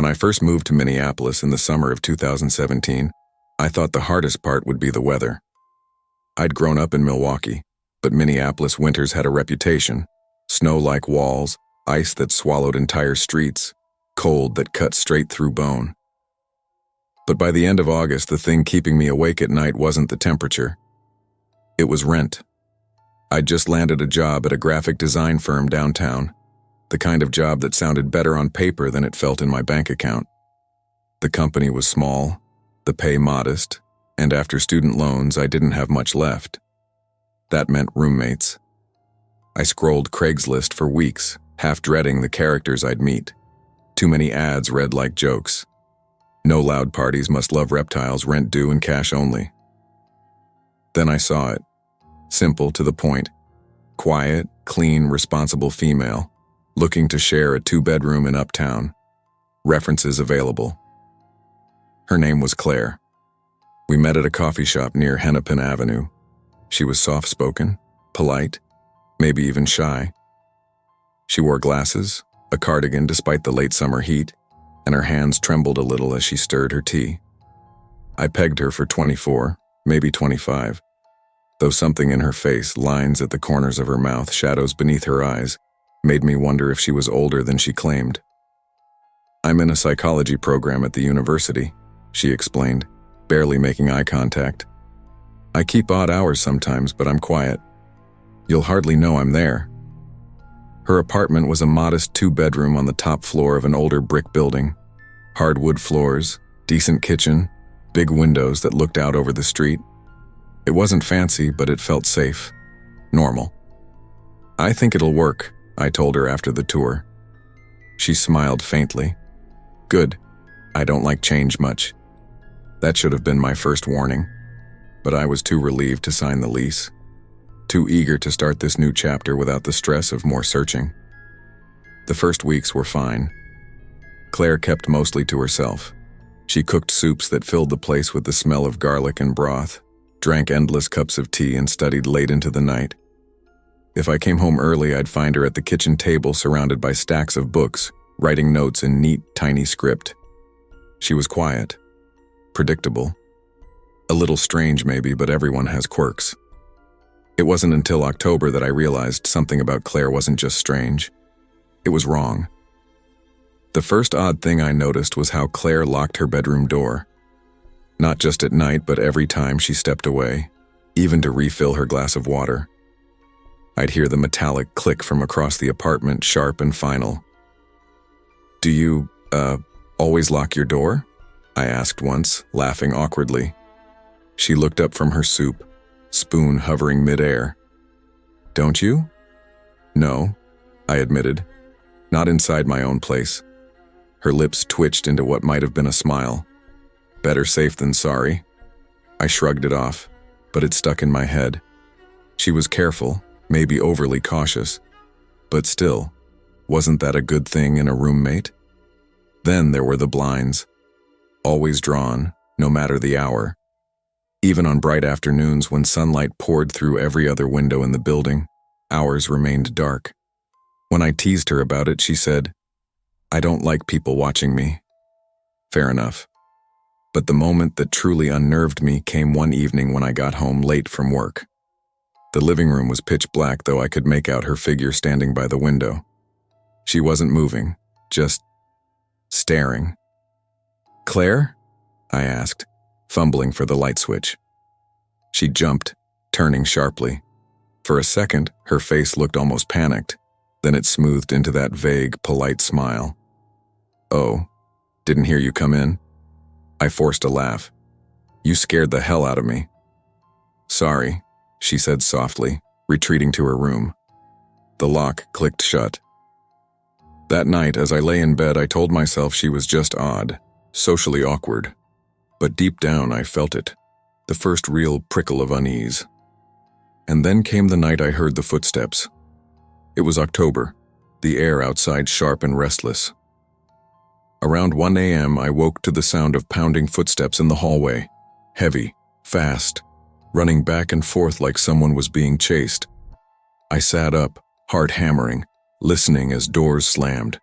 I first moved to Minneapolis in the summer of 2017, I thought the hardest part would be the weather. I'd grown up in Milwaukee, but Minneapolis winters had a reputation: snow-like walls, ice that swallowed entire streets, cold that cut straight through bone. But by the end of August, the thing keeping me awake at night wasn't the temperature. It was rent. I'd just landed a job at a graphic design firm downtown, the kind of job that sounded better on paper than it felt in my bank account. The company was small, the pay modest, and after student loans, I didn't have much left. That meant roommates. I scrolled Craigslist for weeks, half dreading the characters I'd meet. Too many ads read like jokes. No loud parties, must love reptiles, rent due and cash only. Then I saw it. Simple, to the point. Quiet, clean, responsible female, looking to share a 2-bedroom in Uptown. References available. Her name was Claire. We met at a coffee shop near Hennepin Avenue. She was soft-spoken, polite, maybe even shy. She wore glasses, a cardigan despite the late summer heat, and her hands trembled a little as she stirred her tea. I pegged her for 24, maybe 25. Though something in her face, lines at the corners of her mouth, shadows beneath her eyes, made me wonder if she was older than she claimed. "I'm in a psychology program at the university," she explained, barely making eye contact. "I keep odd hours sometimes, but I'm quiet. You'll hardly know I'm there." Her apartment was a modest 2-bedroom on the top floor of an older brick building. Hardwood floors, decent kitchen, big windows that looked out over the street. It wasn't fancy, but it felt safe. Normal. "I think it'll work," I told her after the tour. She smiled faintly. "Good. I don't like change much." That should have been my first warning, but I was too relieved to sign the lease. Too eager to start this new chapter without the stress of more searching. The first weeks were fine. Claire kept mostly to herself. She cooked soups that filled the place with the smell of garlic and broth, drank endless cups of tea, and studied late into the night. If I came home early, I'd find her at the kitchen table surrounded by stacks of books, writing notes in neat, tiny script. She was quiet, predictable. A little strange maybe, but everyone has quirks. It wasn't until October that I realized something about Claire wasn't just strange. It was wrong. The first odd thing I noticed was how Claire locked her bedroom door. Not just at night, but every time she stepped away, even to refill her glass of water. I'd hear the metallic click from across the apartment, sharp and final. "Do you, always lock your door?" I asked once, laughing awkwardly. She looked up from her soup, spoon hovering midair. "Don't you?" "No," I admitted. "Not inside my own place." Her lips twitched into what might have been a smile. Better safe than sorry. I shrugged it off, but it stuck in my head. She was careful, maybe overly cautious. But still, wasn't that a good thing in a roommate? Then there were the blinds. Always drawn, no matter the hour. Even on bright afternoons when sunlight poured through every other window in the building, ours remained dark. When I teased her about it, she said, "I don't like people watching me." Fair enough. But the moment that truly unnerved me came one evening when I got home late from work. The living room was pitch black, though I could make out her figure standing by the window. She wasn't moving, just staring. "Claire?" I asked, fumbling for the light switch. She jumped, turning sharply. For a second, her face looked almost panicked. Then it smoothed into that vague, polite smile. "Oh, didn't hear you come in?" I forced a laugh. "You scared the hell out of me." "Sorry," she said softly, retreating to her room. The lock clicked shut. That night, as I lay in bed, I told myself she was just odd, socially awkward. But deep down, I felt it, the first real prickle of unease. And then came the night I heard the footsteps. It was October, the air outside sharp and restless. Around 1 a.m., I woke to the sound of pounding footsteps in the hallway, heavy, fast, running back and forth like someone was being chased. I sat up, heart hammering, listening as doors slammed.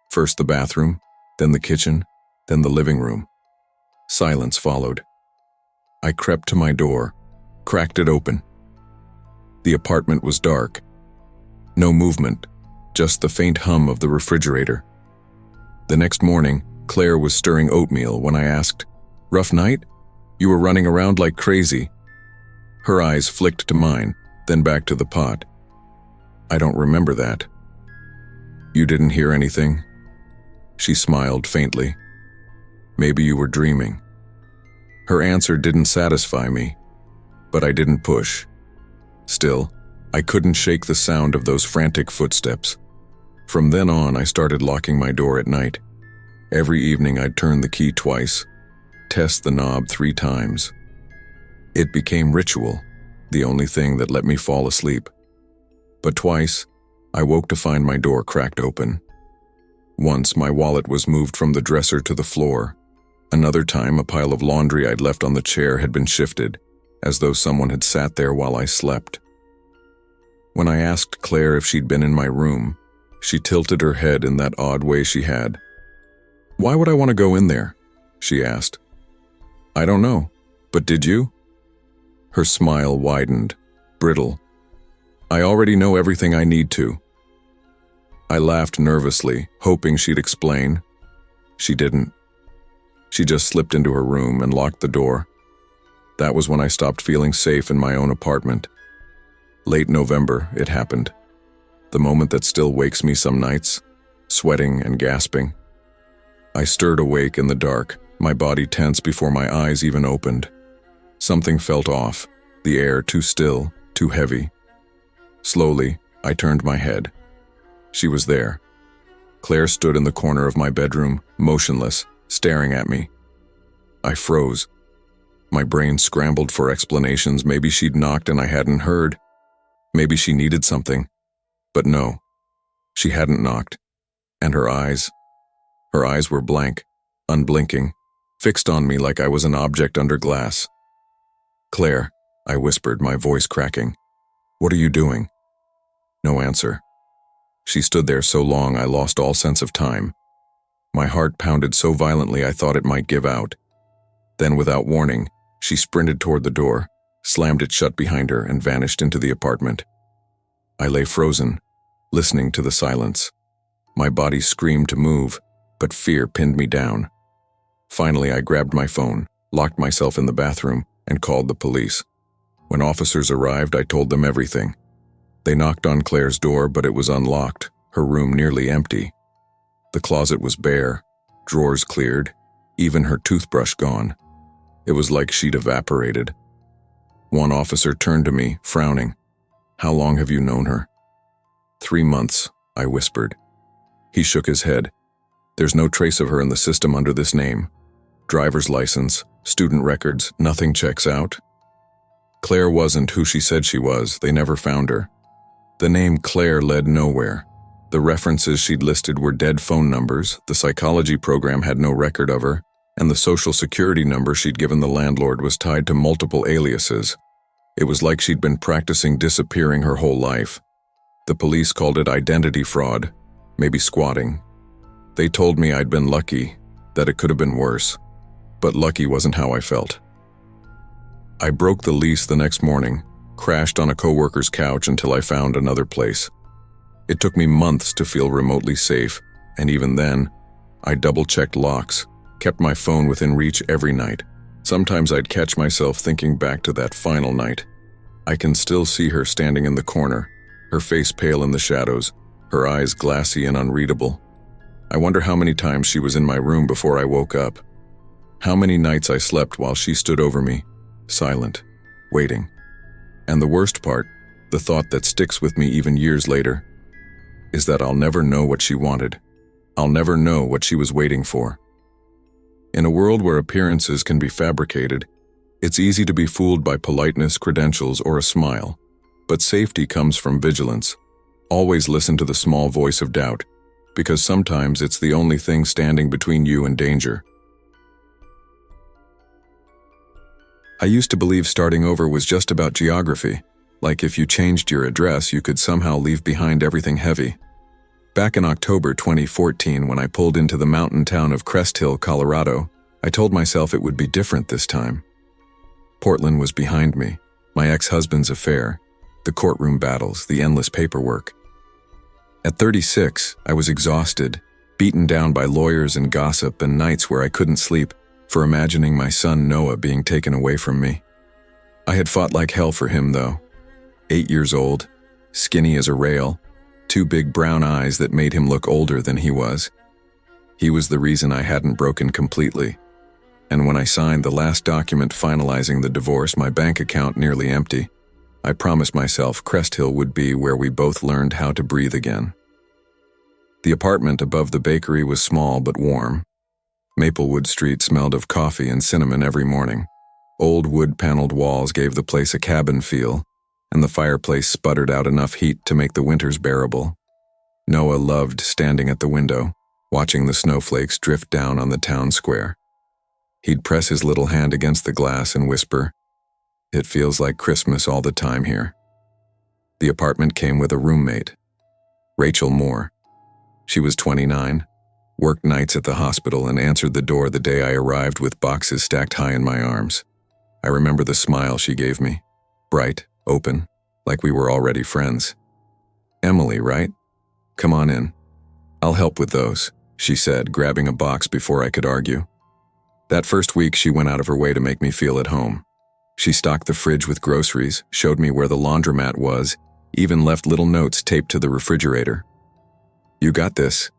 First the bathroom, then the kitchen, then the living room. Silence followed. I crept to my door, cracked it open. The apartment was dark. No movement, just the faint hum of the refrigerator. The next morning, Claire was stirring oatmeal when I asked, "Rough night? You were running around like crazy." Her eyes flicked to mine, then back to the pot. "I don't remember that." "You didn't hear anything?" She smiled faintly. "Maybe you were dreaming." Her answer didn't satisfy me, but I didn't push. Still, I couldn't shake the sound of those frantic footsteps. From then on, I started locking my door at night. Every evening I'd turn the key twice, test the knob 3 times. It became ritual, the only thing that let me fall asleep. But twice, I woke to find my door cracked open. Once, my wallet was moved from the dresser to the floor. Another time, a pile of laundry I'd left on the chair had been shifted, as though someone had sat there while I slept. When I asked Claire if she'd been in my room, she tilted her head in that odd way she had. "Why would I want to go in there?" she asked. "I don't know, but did you?" Her smile widened, brittle. "I already know everything I need to." I laughed nervously, hoping she'd explain. She didn't. She just slipped into her room and locked the door. That was when I stopped feeling safe in my own apartment. Late November, it happened. The moment that still wakes me some nights, sweating and gasping. I stirred awake in the dark, my body tense before my eyes even opened. Something felt off, the air too still, too heavy. Slowly, I turned my head. She was there. Claire stood in the corner of my bedroom, motionless, staring at me. I froze. My brain scrambled for explanations. Maybe she'd knocked and I hadn't heard. Maybe she needed something. But no, she hadn't knocked. And her eyes were blank, unblinking, fixed on me like I was an object under glass. "Claire," I whispered, my voice cracking. "What are you doing?" No answer. She stood there so long I lost all sense of time. My heart pounded so violently I thought it might give out. Then, without warning, she sprinted toward the door, slammed it shut behind her, and vanished into the apartment. I lay frozen, listening to the silence. My body screamed to move, but fear pinned me down. Finally, I grabbed my phone, locked myself in the bathroom, and called the police. When officers arrived, I told them everything. They knocked on Claire's door, but it was unlocked, her room nearly empty. The closet was bare, drawers cleared, even her toothbrush gone. It was like she'd evaporated. One officer turned to me, frowning. "How long have you known her?" 3 months, I whispered. He shook his head. "There's no trace of her in the system under this name. Driver's license, student records, nothing checks out." Claire wasn't who she said she was. They never found her. The name Claire led nowhere. The references she'd listed were dead phone numbers, the psychology program had no record of her, and the social security number she'd given the landlord was tied to multiple aliases. It was like she'd been practicing disappearing her whole life. The police called it identity fraud, maybe squatting. They told me I'd been lucky, that it could have been worse. But lucky wasn't how I felt. I broke the lease the next morning, crashed on a coworker's couch until I found another place. It took me months to feel remotely safe, and even then, I double-checked locks, kept my phone within reach every night. Sometimes I'd catch myself thinking back to that final night. I can still see her standing in the corner, her face pale in the shadows, her eyes glassy and unreadable. I wonder how many times she was in my room before I woke up. How many nights I slept while she stood over me, silent, waiting. And the worst part, the thought that sticks with me even years later, is that I'll never know what she wanted. I'll never know what she was waiting for. In a world where appearances can be fabricated, it's easy to be fooled by politeness, credentials, or a smile. But safety comes from vigilance. Always listen to the small voice of doubt, because sometimes it's the only thing standing between you and danger. I used to believe starting over was just about geography, like if you changed your address, you could somehow leave behind everything heavy. Back in October 2014, when I pulled into the mountain town of Crest Hill, Colorado, I told myself it would be different this time. Portland was behind me, my ex-husband's affair, the courtroom battles, the endless paperwork. At 36, I was exhausted, beaten down by lawyers and gossip and nights where I couldn't sleep for imagining my son Noah being taken away from me. I had fought like hell for him, though. 8 years old, skinny as a rail, 2 big brown eyes that made him look older than he was. He was the reason I hadn't broken completely. And when I signed the last document finalizing the divorce, my bank account nearly empty, I promised myself Crest Hill would be where we both learned how to breathe again. The apartment above the bakery was small but warm. Maplewood Street smelled of coffee and cinnamon every morning. Old wood-paneled walls gave the place a cabin feel, and the fireplace sputtered out enough heat to make the winters bearable. Noah loved standing at the window, watching the snowflakes drift down on the town square. He'd press his little hand against the glass and whisper, "It feels like Christmas all the time here." The apartment came with a roommate, Rachel Moore. She was 29, worked nights at the hospital, and answered the door the day I arrived with boxes stacked high in my arms. I remember the smile she gave me, bright, open, like we were already friends. "Emily, right? Come on in. I'll help with those," she said, grabbing a box before I could argue. That first week, she went out of her way to make me feel at home. She stocked the fridge with groceries, showed me where the laundromat was, even left little notes taped to the refrigerator. "You got this."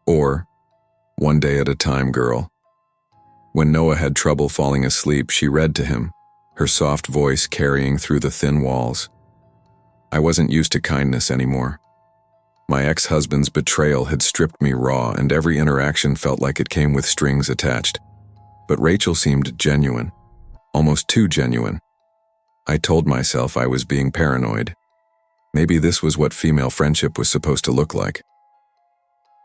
Or, "One day at a time, girl." When Noah had trouble falling asleep, she read to him, her soft voice carrying through the thin walls. I wasn't used to kindness anymore. My ex-husband's betrayal had stripped me raw, and every interaction felt like it came with strings attached. But Rachel seemed genuine, almost too genuine. I told myself I was being paranoid. Maybe this was what female friendship was supposed to look like.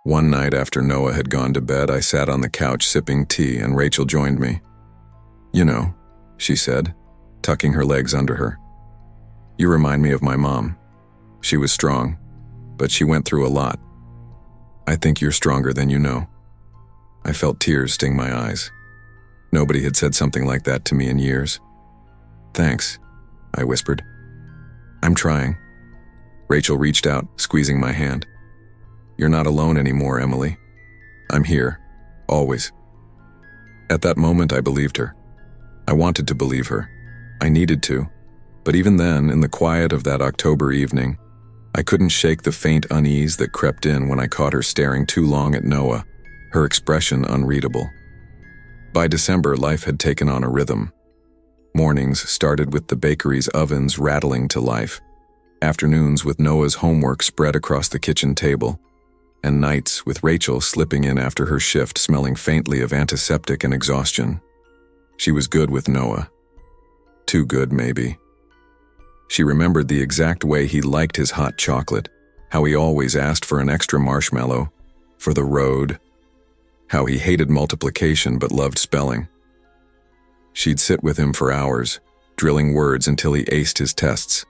One night after Noah had gone to bed, I sat on the couch sipping tea, and Rachel joined me. "You know," she said, tucking her legs under her, "you remind me of my mom. She was strong, but she went through a lot. I think you're stronger than you know." I felt tears sting my eyes. Nobody had said something like that to me in years. "Thanks," I whispered. "I'm trying." Rachel reached out, squeezing my hand. "You're not alone anymore, Emily. I'm here, always." At that moment, I believed her. I wanted to believe her. I needed to. But even then, in the quiet of that October evening, I couldn't shake the faint unease that crept in when I caught her staring too long at Noah, her expression unreadable. By December, life had taken on a rhythm. Mornings started with the bakery's ovens rattling to life, afternoons with Noah's homework spread across the kitchen table, and nights with Rachel slipping in after her shift smelling faintly of antiseptic and exhaustion. She was good with Noah. Too good, maybe. She remembered the exact way he liked his hot chocolate, how he always asked for an extra marshmallow, for the road, how he hated multiplication but loved spelling. She'd sit with him for hours, drilling words until he aced his tests.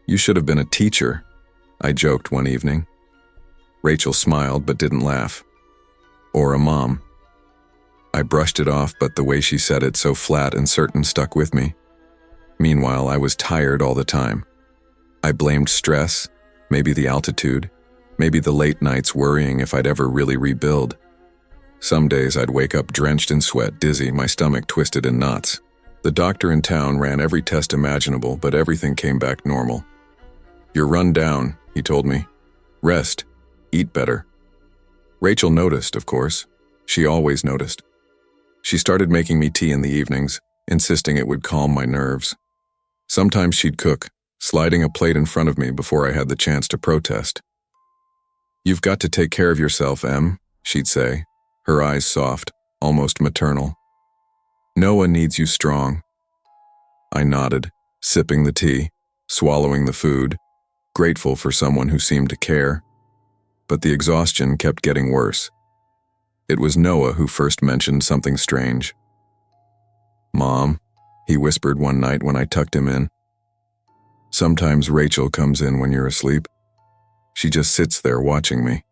"You should have been a teacher," I joked one evening. Rachel smiled but didn't laugh. "Or a mom." I brushed it off, but the way she said it, so flat and certain, stuck with me. Meanwhile, I was tired all the time. I blamed stress, maybe the altitude, maybe the late nights worrying if I'd ever really rebuild. Some days I'd wake up drenched in sweat, dizzy, my stomach twisted in knots. The doctor in town ran every test imaginable, but everything came back normal. "You're run down," he told me. "Rest. Eat better." Rachel noticed, of course. She always noticed. She started making me tea in the evenings, insisting it would calm my nerves. Sometimes she'd cook, sliding a plate in front of me before I had the chance to protest. "You've got to take care of yourself, Em," she'd say, her eyes soft, almost maternal. "Noah needs you strong." I nodded, sipping the tea, swallowing the food, grateful for someone who seemed to care. But the exhaustion kept getting worse. It was Noah who first mentioned something strange. "Mom," he whispered one night when I tucked him in. "Sometimes Rachel comes in when you're asleep. She just sits there watching me.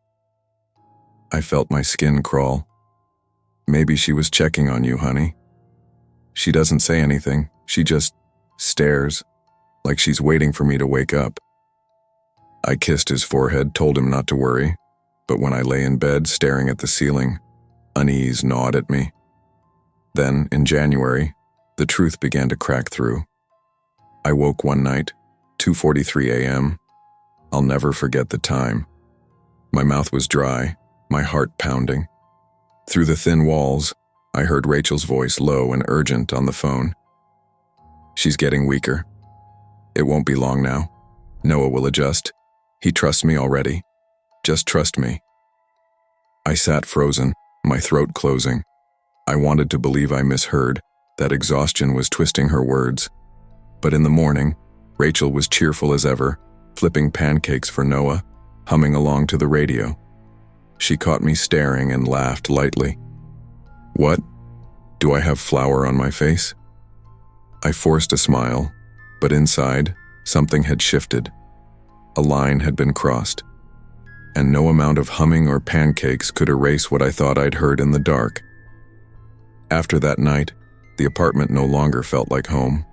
I felt my skin crawl. Maybe she was checking on you, honey. She doesn't say anything. She just stares, like she's waiting for me to wake up. I kissed his forehead, told him not to worry, but when I lay in bed staring at the ceiling, unease gnawed at me. Then, in January, the truth began to crack through. I woke one night, 2:43 a.m. I'll never forget the time. My mouth was dry, my heart pounding. Through the thin walls, I heard Rachel's voice, low and urgent, on the phone. She's getting weaker. It won't be long now. Noah will adjust. He trusts me already. Just trust me. I sat frozen, my throat closing. I wanted to believe I misheard, that exhaustion was twisting her words. But in the morning, Rachel was cheerful as ever, flipping pancakes for Noah, humming along to the radio. She caught me staring and laughed lightly. What? Do I have flour on my face? I forced a smile, but inside, something had shifted. A line had been crossed, and no amount of humming or pancakes could erase what I thought I'd heard in the dark. After that night, the apartment no longer felt like home.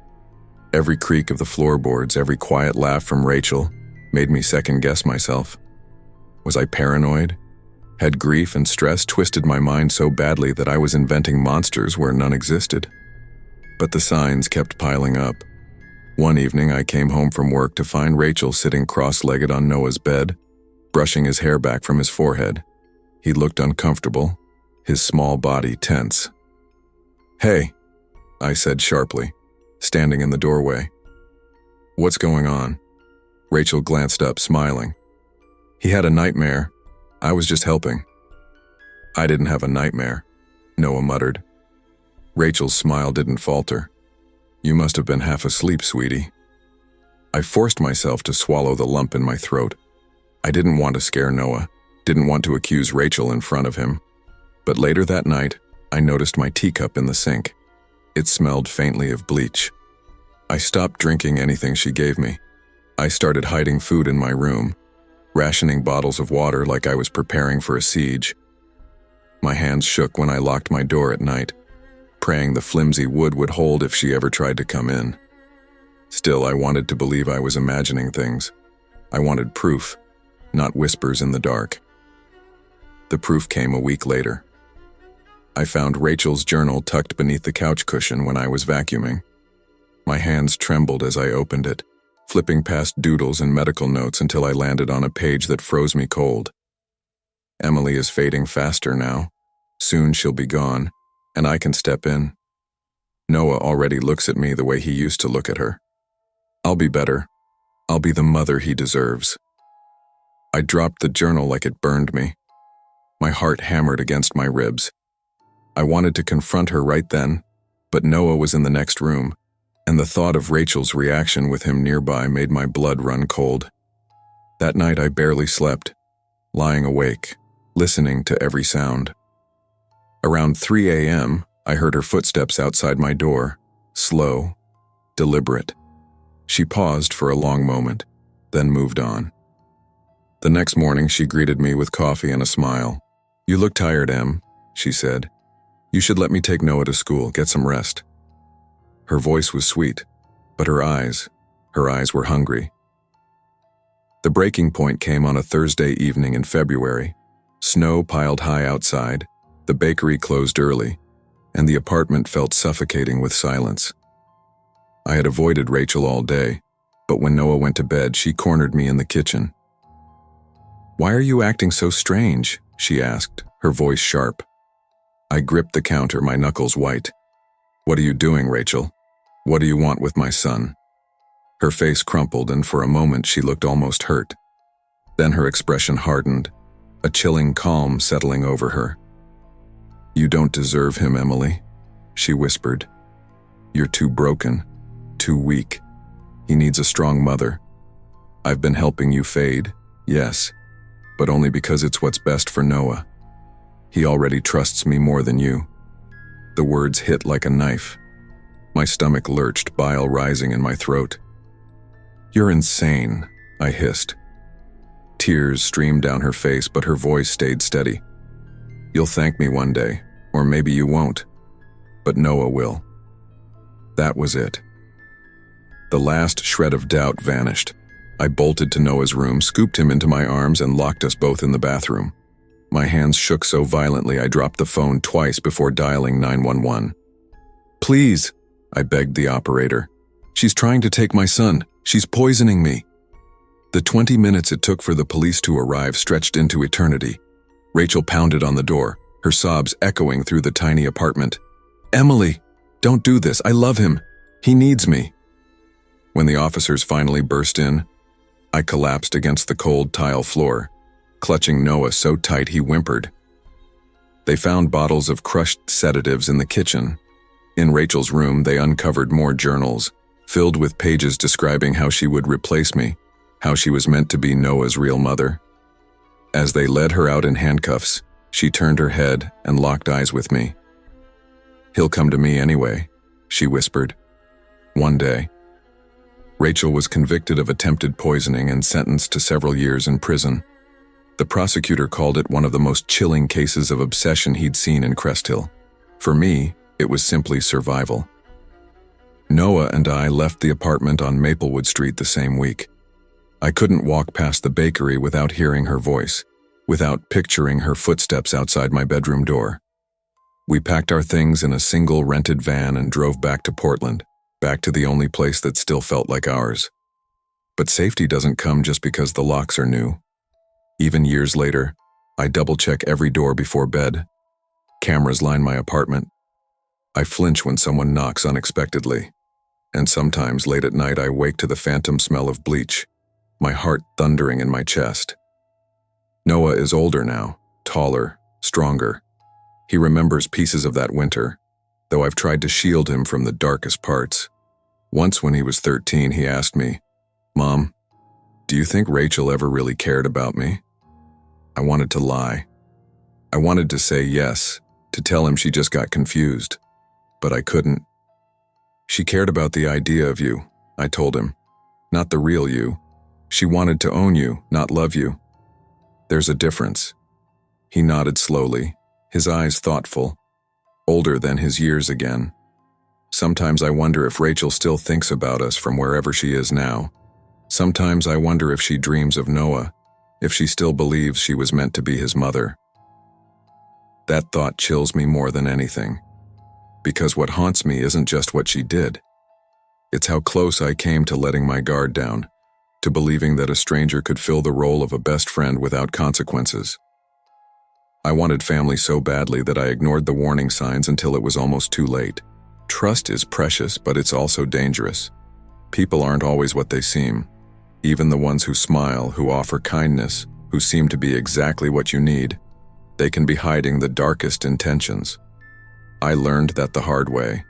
Every creak of the floorboards, every quiet laugh from Rachel made me second-guess myself. Was I paranoid? Had grief and stress twisted my mind so badly that I was inventing monsters where none existed? But the signs kept piling up. One evening, I came home from work to find Rachel sitting cross-legged on Noah's bed, brushing his hair back from his forehead. He looked uncomfortable, his small body tense. "Hey," I said sharply, standing in the doorway. "What's going on?" Rachel glanced up, smiling. "He had a nightmare. I was just helping." "I didn't have a nightmare," Noah muttered. Rachel's smile didn't falter. "You must have been half asleep, sweetie." I forced myself to swallow the lump in my throat. I didn't want to scare Noah, didn't want to accuse Rachel in front of him. But later that night, I noticed my teacup in the sink. It smelled faintly of bleach. I stopped drinking anything she gave me. I started hiding food in my room, rationing bottles of water like I was preparing for a siege. My hands shook when I locked my door at night, praying the flimsy wood would hold if she ever tried to come in. Still, I wanted to believe I was imagining things. I wanted proof, not whispers in the dark. The proof came a week later. I found Rachel's journal tucked beneath the couch cushion when I was vacuuming. My hands trembled as I opened it, flipping past doodles and medical notes until I landed on a page that froze me cold. Emily is fading faster now. Soon she'll be gone, and I can step in. Noah already looks at me the way he used to look at her. I'll be better. I'll be the mother he deserves. I dropped the journal like it burned me. My heart hammered against my ribs. I wanted to confront her right then, but Noah was in the next room, and the thought of Rachel's reaction with him nearby made my blood run cold. That night I barely slept, lying awake, listening to every sound. Around 3 a.m., I heard her footsteps outside my door, slow, deliberate. She paused for a long moment, then moved on. The next morning, she greeted me with coffee and a smile. "You look tired, Em," she said. "You should let me take Noah to school, get some rest." Her voice was sweet, but her eyes were hungry. The breaking point came on a Thursday evening in February. Snow piled high outside, the bakery closed early, and the apartment felt suffocating with silence. I had avoided Rachel all day, but when Noah went to bed, she cornered me in the kitchen. "Why are you acting so strange?" she asked, her voice sharp. I gripped the counter, my knuckles white. "What are you doing, Rachel? What do you want with my son?" Her face crumpled, and for a moment she looked almost hurt. Then her expression hardened, a chilling calm settling over her. "You don't deserve him, Emily," she whispered. "You're too broken, too weak. He needs a strong mother. I've been helping you fade, yes, but only because it's what's best for Noah. He already trusts me more than you." The words hit like a knife. My stomach lurched, bile rising in my throat. "You're insane," I hissed. Tears streamed down her face, but her voice stayed steady. "You'll thank me one day, or maybe you won't. But Noah will." That was it. The last shred of doubt vanished. I bolted to Noah's room, scooped him into my arms, and locked us both in the bathroom. My hands shook so violently I dropped the phone twice before dialing 911. "Please," I begged the operator. "She's trying to take my son. She's poisoning me." The 20 minutes it took for the police to arrive stretched into eternity. Rachel pounded on the door, her sobs echoing through the tiny apartment. "Emily, don't do this. I love him. He needs me." When the officers finally burst in, I collapsed against the cold tile floor, clutching Noah so tight he whimpered. They found bottles of crushed sedatives in the kitchen. In Rachel's room, they uncovered more journals, filled with pages describing how she would replace me, how she was meant to be Noah's real mother. As they led her out in handcuffs, she turned her head and locked eyes with me. "He'll come to me anyway," she whispered. "One day." Rachel was convicted of attempted poisoning and sentenced to several years in prison. The prosecutor called it one of the most chilling cases of obsession he'd seen in Crest Hill. For me, it was simply survival. Noah and I left the apartment on Maplewood Street the same week. I couldn't walk past the bakery without hearing her voice, without picturing her footsteps outside my bedroom door. We packed our things in a single rented van and drove back to Portland, back to the only place that still felt like ours. But safety doesn't come just because the locks are new. Even years later, I double-check every door before bed. Cameras line my apartment. I flinch when someone knocks unexpectedly. And sometimes late at night I wake to the phantom smell of bleach, my heart thundering in my chest. Noah is older now, taller, stronger. He remembers pieces of that winter, though I've tried to shield him from the darkest parts. Once when he was 13, he asked me, "Mom, do you think Rachel ever really cared about me?" I wanted to lie. I wanted to say yes, to tell him she just got confused, but I couldn't. "She cared about the idea of you," I told him, "not the real you. She wanted to own you, not love you. There's a difference." He nodded slowly, his eyes thoughtful, older than his years again. Sometimes I wonder if Rachel still thinks about us from wherever she is now. Sometimes I wonder if she dreams of Noah, if she still believes she was meant to be his mother. That thought chills me more than anything, because what haunts me isn't just what she did. It's how close I came to letting my guard down, to believing that a stranger could fill the role of a best friend without consequences. I wanted family so badly that I ignored the warning signs until it was almost too late. Trust is precious, but it's also dangerous. People aren't always what they seem. Even the ones who smile, who offer kindness, who seem to be exactly what you need, they can be hiding the darkest intentions. I learned that the hard way,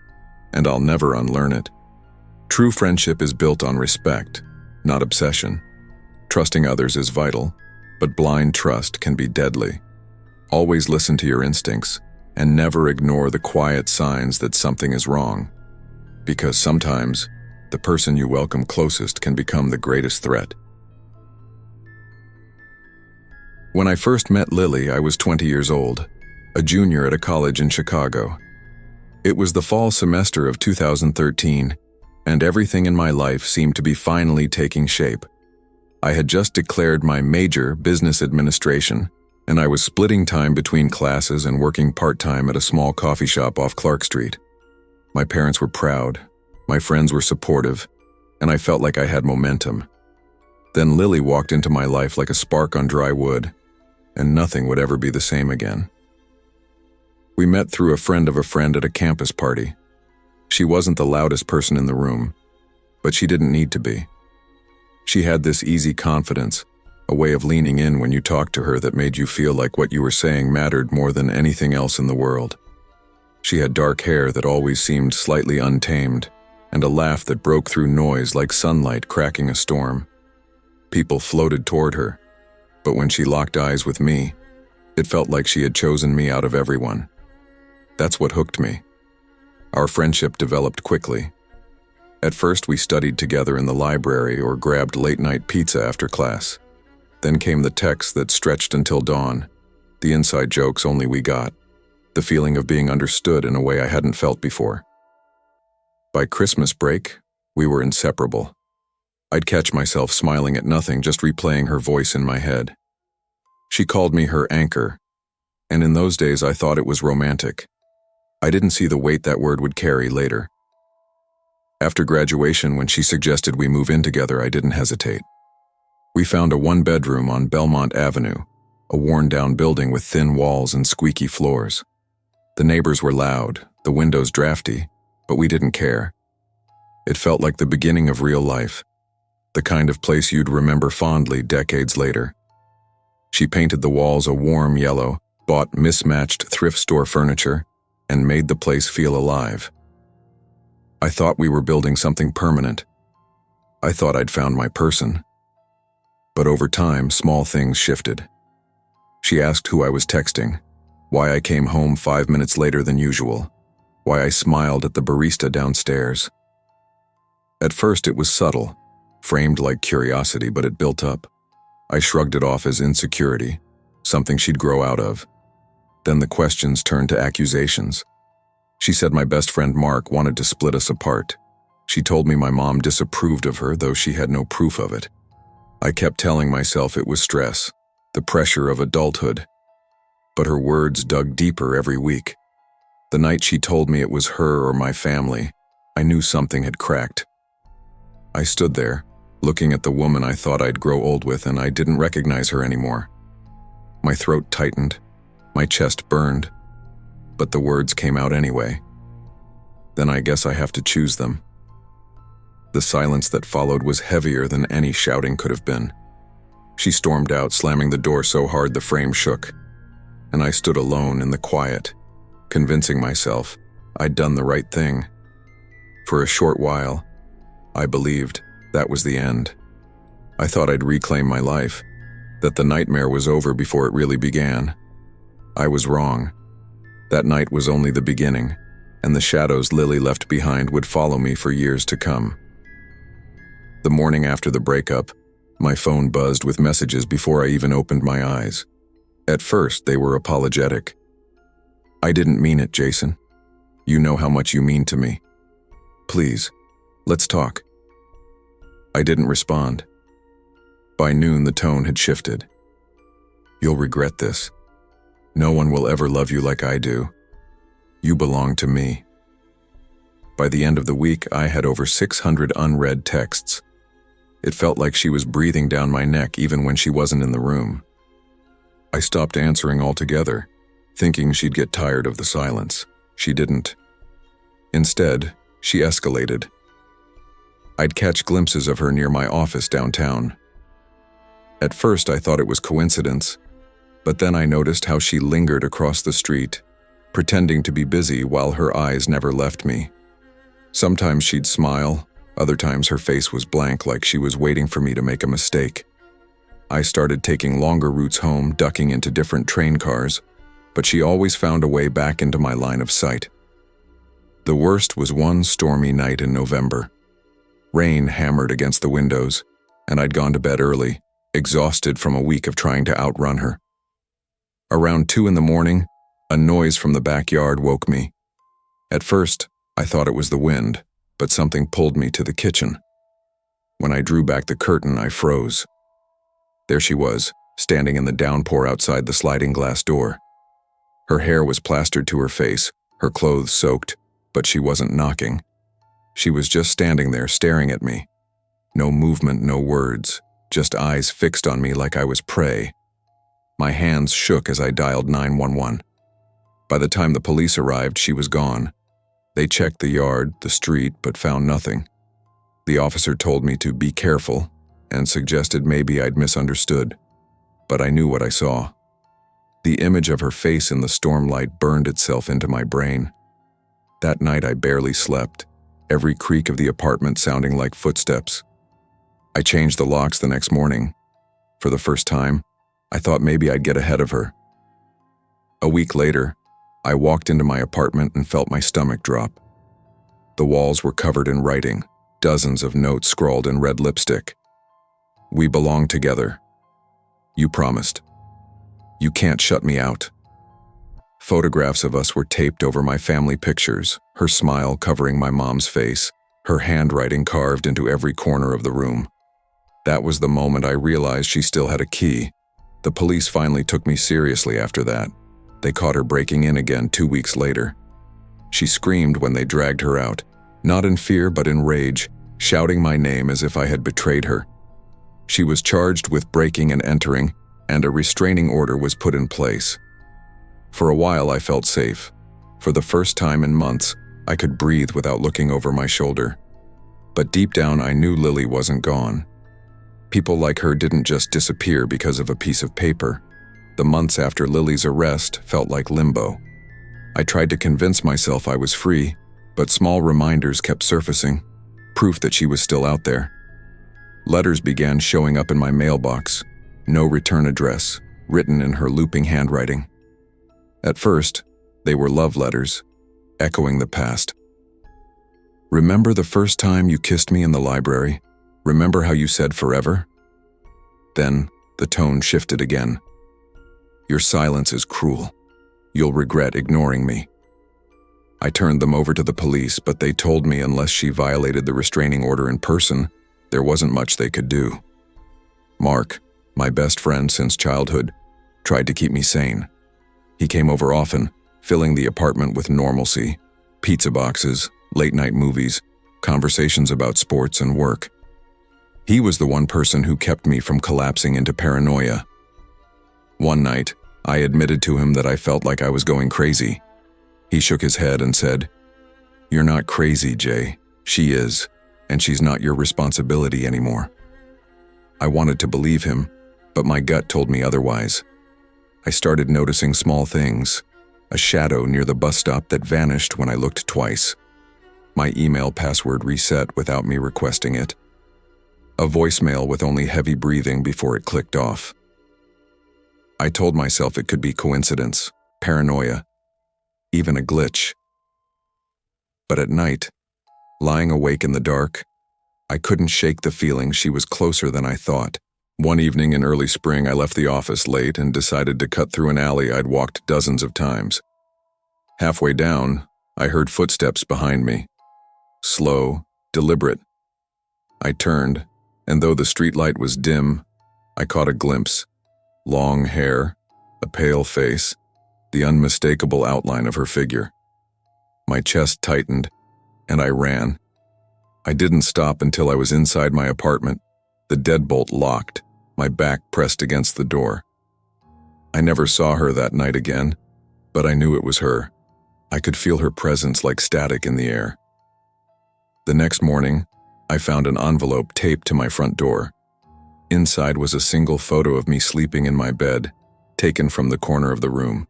and I'll never unlearn it. True friendship is built on respect, not obsession. Trusting others is vital, but blind trust can be deadly. Always listen to your instincts, and never ignore the quiet signs that something is wrong. Because sometimes, the person you welcome closest can become the greatest threat. When I first met Lily, I was 20 years old, a junior at a college in Chicago. It was the fall semester of 2013, and everything in my life seemed to be finally taking shape. I had just declared my major, business administration, and I was splitting time between classes and working part-time at a small coffee shop off Clark Street. My parents were proud, my friends were supportive, and I felt like I had momentum. Then Lily walked into my life like a spark on dry wood, and nothing would ever be the same again. We met through a friend of a friend at a campus party. She wasn't the loudest person in the room, but she didn't need to be. She had this easy confidence, a way of leaning in when you talked to her that made you feel like what you were saying mattered more than anything else in the world. She had dark hair that always seemed slightly untamed, and a laugh that broke through noise like sunlight cracking a storm. People floated toward her, but when she locked eyes with me, it felt like she had chosen me out of everyone. That's what hooked me. Our friendship developed quickly. At first, we studied together in the library or grabbed late-night pizza after class. Then came the texts that stretched until dawn, the inside jokes only we got, the feeling of being understood in a way I hadn't felt before. By Christmas break, we were inseparable. I'd catch myself smiling at nothing, just replaying her voice in my head. She called me her anchor, and in those days I thought it was romantic. I didn't see the weight that word would carry later. After graduation, when she suggested we move in together, I didn't hesitate. We found a one-bedroom on Belmont Avenue, a worn-down building with thin walls and squeaky floors. The neighbors were loud, the windows drafty, but we didn't care. It felt like the beginning of real life, the kind of place you'd remember fondly decades later. She painted the walls a warm yellow, bought mismatched thrift store furniture, and made the place feel alive. I thought we were building something permanent. I thought I'd found my person. But over time, small things shifted. She asked who I was texting, why I came home 5 minutes later than usual, why I smiled at the barista downstairs. At first it was subtle, framed like curiosity, but it built up. I shrugged it off as insecurity, something she'd grow out of. Then the questions turned to accusations. She said my best friend Mark wanted to split us apart. She told me my mom disapproved of her, though she had no proof of it. I kept telling myself it was stress, the pressure of adulthood. But her words dug deeper every week. The night she told me it was her or my family, I knew something had cracked. I stood there, looking at the woman I thought I'd grow old with, and I didn't recognize her anymore. My throat tightened, my chest burned, but the words came out anyway. Then I guess I have to choose them. The silence that followed was heavier than any shouting could have been. She stormed out, slamming the door so hard the frame shook, and I stood alone in the quiet, convincing myself I'd done the right thing. For a short while, I believed that was the end. I thought I'd reclaim my life, that the nightmare was over before it really began. I was wrong. That night was only the beginning, and the shadows Lily left behind would follow me for years to come. The morning after the breakup, my phone buzzed with messages before I even opened my eyes. At first, they were apologetic. "I didn't mean it, Jason. You know how much you mean to me. Please, let's talk." I didn't respond. By noon, the tone had shifted. "You'll regret this. No one will ever love you like I do. You belong to me." By the end of the week, I had over 600 unread texts. It felt like she was breathing down my neck even when she wasn't in the room. I stopped answering altogether, thinking she'd get tired of the silence. She didn't. Instead, she escalated. I'd catch glimpses of her near my office downtown. At first, I thought it was coincidence, but then I noticed how she lingered across the street, pretending to be busy while her eyes never left me. Sometimes she'd smile, other times her face was blank, like she was waiting for me to make a mistake. I started taking longer routes home, ducking into different train cars, but she always found a way back into my line of sight. The worst was one stormy night in November. Rain hammered against the windows, and I'd gone to bed early, exhausted from a week of trying to outrun her. Around 2 a.m, a noise from the backyard woke me. At first, I thought it was the wind, but something pulled me to the kitchen. When I drew back the curtain, I froze. There she was, standing in the downpour outside the sliding glass door. Her hair was plastered to her face, her clothes soaked, but she wasn't knocking. She was just standing there staring at me. No movement, no words, just eyes fixed on me like I was prey. My hands shook as I dialed 911. By the time the police arrived, she was gone. They checked the yard, the street, but found nothing. The officer told me to be careful and suggested maybe I'd misunderstood, but I knew what I saw. The image of her face in the stormlight burned itself into my brain. That night I barely slept, every creak of the apartment sounding like footsteps. I changed the locks the next morning. For the first time, I thought maybe I'd get ahead of her. A week later, I walked into my apartment and felt my stomach drop. The walls were covered in writing, dozens of notes scrawled in red lipstick. "We belong together. You promised. You can't shut me out." Photographs of us were taped over my family pictures, her smile covering my mom's face, her handwriting carved into every corner of the room. That was the moment I realized she still had a key. The police finally took me seriously after that. They caught her breaking in again 2 weeks later. She screamed when they dragged her out, not in fear but in rage, shouting my name as if I had betrayed her. She was charged with breaking and entering, and a restraining order was put in place. For a while I felt safe. For the first time in months, I could breathe without looking over my shoulder. But deep down I knew Lily wasn't gone. People like her didn't just disappear because of a piece of paper. The months after Lily's arrest felt like limbo. I tried to convince myself I was free, but small reminders kept surfacing, proof that she was still out there. Letters began showing up in my mailbox, no return address, written in her looping handwriting. At first, they were love letters, echoing the past. "Remember the first time you kissed me in the library? Remember how you said forever?" Then, the tone shifted again. "Your silence is cruel. You'll regret ignoring me." I turned them over to the police, but they told me unless she violated the restraining order in person, there wasn't much they could do. Mark, my best friend since childhood, tried to keep me sane. He came over often, filling the apartment with normalcy, pizza boxes, late-night movies, conversations about sports and work. He was the one person who kept me from collapsing into paranoia. One night, I admitted to him that I felt like I was going crazy. He shook his head and said, "You're not crazy, Jay. She is, and she's not your responsibility anymore." I wanted to believe him, but my gut told me otherwise. I started noticing small things, a shadow near the bus stop that vanished when I looked twice. My email password reset without me requesting it. A voicemail with only heavy breathing before it clicked off. I told myself it could be coincidence, paranoia, even a glitch. But at night, lying awake in the dark, I couldn't shake the feeling she was closer than I thought. One evening in early spring, I left the office late and decided to cut through an alley I'd walked dozens of times. Halfway down, I heard footsteps behind me. Slow, deliberate. I turned, and though the streetlight was dim, I caught a glimpse. Long hair, a pale face, the unmistakable outline of her figure. My chest tightened, and I ran. I didn't stop until I was inside my apartment, the deadbolt locked, my back pressed against the door. I never saw her that night again, but I knew it was her. I could feel her presence like static in the air. The next morning, I found an envelope taped to my front door. Inside was a single photo of me sleeping in my bed, taken from the corner of the room.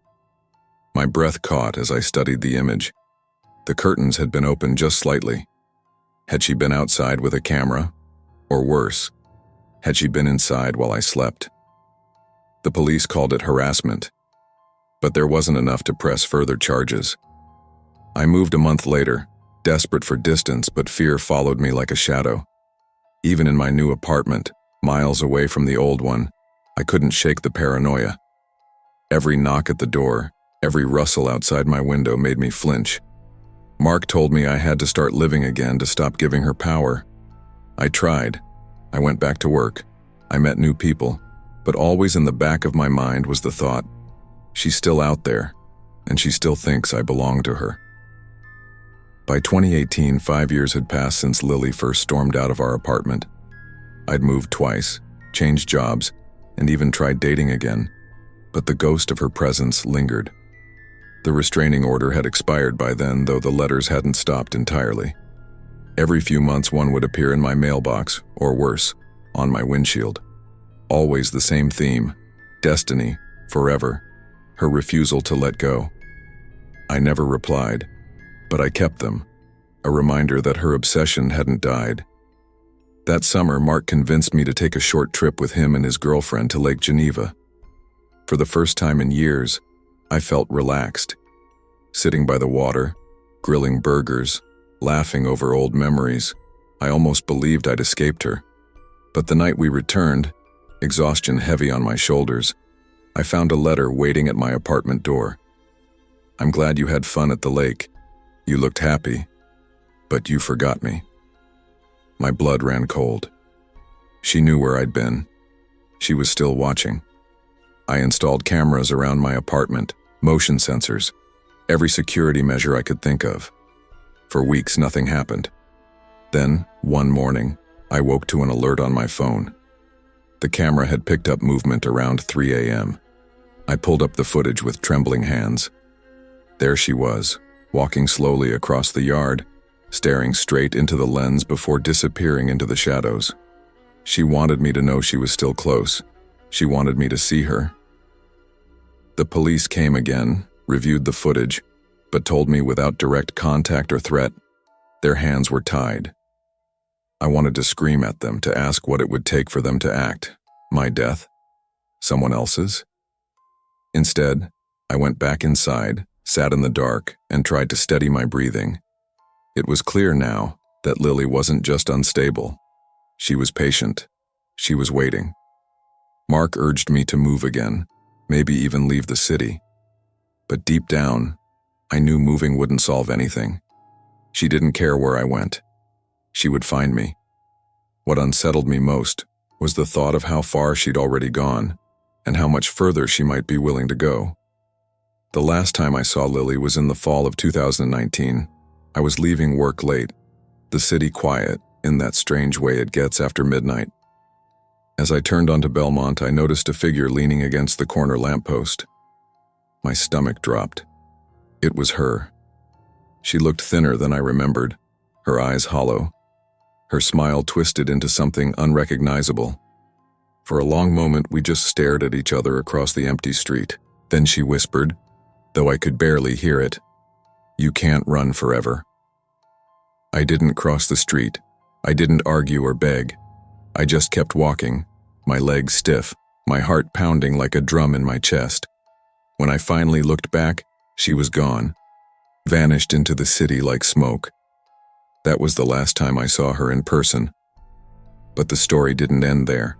My breath caught as I studied the image. The curtains had been opened just slightly. Had she been outside with a camera? Or worse, had she been inside while I slept? The police called it harassment, but there wasn't enough to press further charges. I moved a month later, desperate for distance, but fear followed me like a shadow. Even in my new apartment, miles away from the old one, I couldn't shake the paranoia. Every knock at the door, every rustle outside my window made me flinch. Mark told me I had to start living again to stop giving her power. I tried. I went back to work. I met new people, but always in the back of my mind was the thought, she's still out there, and she still thinks I belong to her. By 2018, 5 years had passed since Lily first stormed out of our apartment. I'd moved twice, changed jobs, and even tried dating again, but the ghost of her presence lingered. The restraining order had expired by then, though the letters hadn't stopped entirely. Every few months one would appear in my mailbox, or worse, on my windshield. Always the same theme: destiny, forever, her refusal to let go. I never replied, but I kept them, a reminder that her obsession hadn't died. That summer, Mark convinced me to take a short trip with him and his girlfriend to Lake Geneva. For the first time in years, I felt relaxed. Sitting by the water, grilling burgers, laughing over old memories, I almost believed I'd escaped her. But the night we returned, exhaustion heavy on my shoulders, I found a letter waiting at my apartment door. "I'm glad you had fun at the lake. You looked happy, but you forgot me." My blood ran cold. She knew where I'd been. She was still watching. I installed cameras around my apartment, motion sensors, every security measure I could think of. For weeks, nothing happened. Then, one morning, I woke to an alert on my phone. The camera had picked up movement around 3 a.m. I pulled up the footage with trembling hands. There she was, walking slowly across the yard, staring straight into the lens before disappearing into the shadows. She wanted me to know she was still close. She wanted me to see her. The police came again, reviewed the footage, but told me without direct contact or threat, their hands were tied. I wanted to scream at them, to ask what it would take for them to act. My death? Someone else's? Instead, I went back inside, sat in the dark, and tried to steady my breathing. It was clear now that Lily wasn't just unstable. She was patient. She was waiting. Mark urged me to move again, maybe even leave the city. But deep down, I knew moving wouldn't solve anything. She didn't care where I went. She would find me. What unsettled me most was the thought of how far she'd already gone, and how much further she might be willing to go. The last time I saw Lily was in the fall of 2019. I was leaving work late, the city quiet, in that strange way it gets after midnight. As I turned onto Belmont, I noticed a figure leaning against the corner lamppost. My stomach dropped. It was her. She looked thinner than I remembered, her eyes hollow, her smile twisted into something unrecognizable. For a long moment, we just stared at each other across the empty street. Then she whispered, though I could barely hear it, "You can't run forever." I didn't cross the street. I didn't argue or beg. I just kept walking, my legs stiff, my heart pounding like a drum in my chest. When I finally looked back, she was gone, vanished into the city like smoke. That was the last time I saw her in person. But the story didn't end there.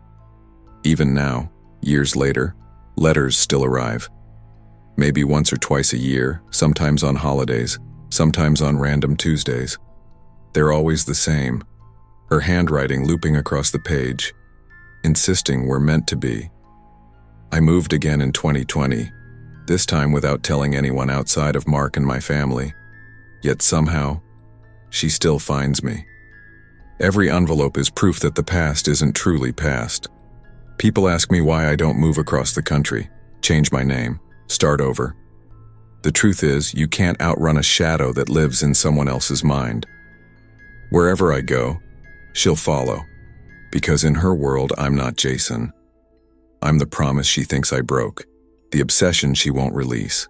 Even now, years later, letters still arrive. Maybe once or twice a year, sometimes on holidays, sometimes on random Tuesdays. They're always the same, her handwriting looping across the page, insisting we're meant to be. I moved again in 2020, this time without telling anyone outside of Mark and my family. Yet somehow, she still finds me. Every envelope is proof that the past isn't truly past. People ask me why I don't move across the country, change my name, start over. The truth is, you can't outrun a shadow that lives in someone else's mind. Wherever I go, she'll follow, because in her world, I'm not Jason. I'm the promise she thinks I broke, the obsession she won't release.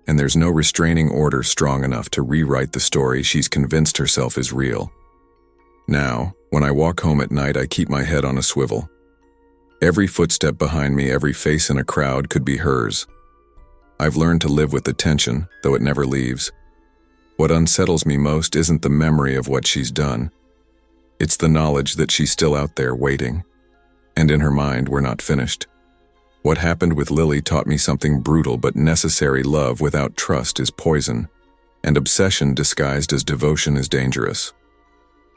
And there's no restraining order strong enough to rewrite the story she's convinced herself is real. Now, when I walk home at night, I keep my head on a swivel. Every footstep behind me, every face in a crowd could be hers. I've learned to live with the tension, though it never leaves. What unsettles me most isn't the memory of what she's done. It's the knowledge that she's still out there waiting. And in her mind, we're not finished. What happened with Lily taught me something brutal but necessary. Love without trust is poison, and obsession disguised as devotion is dangerous.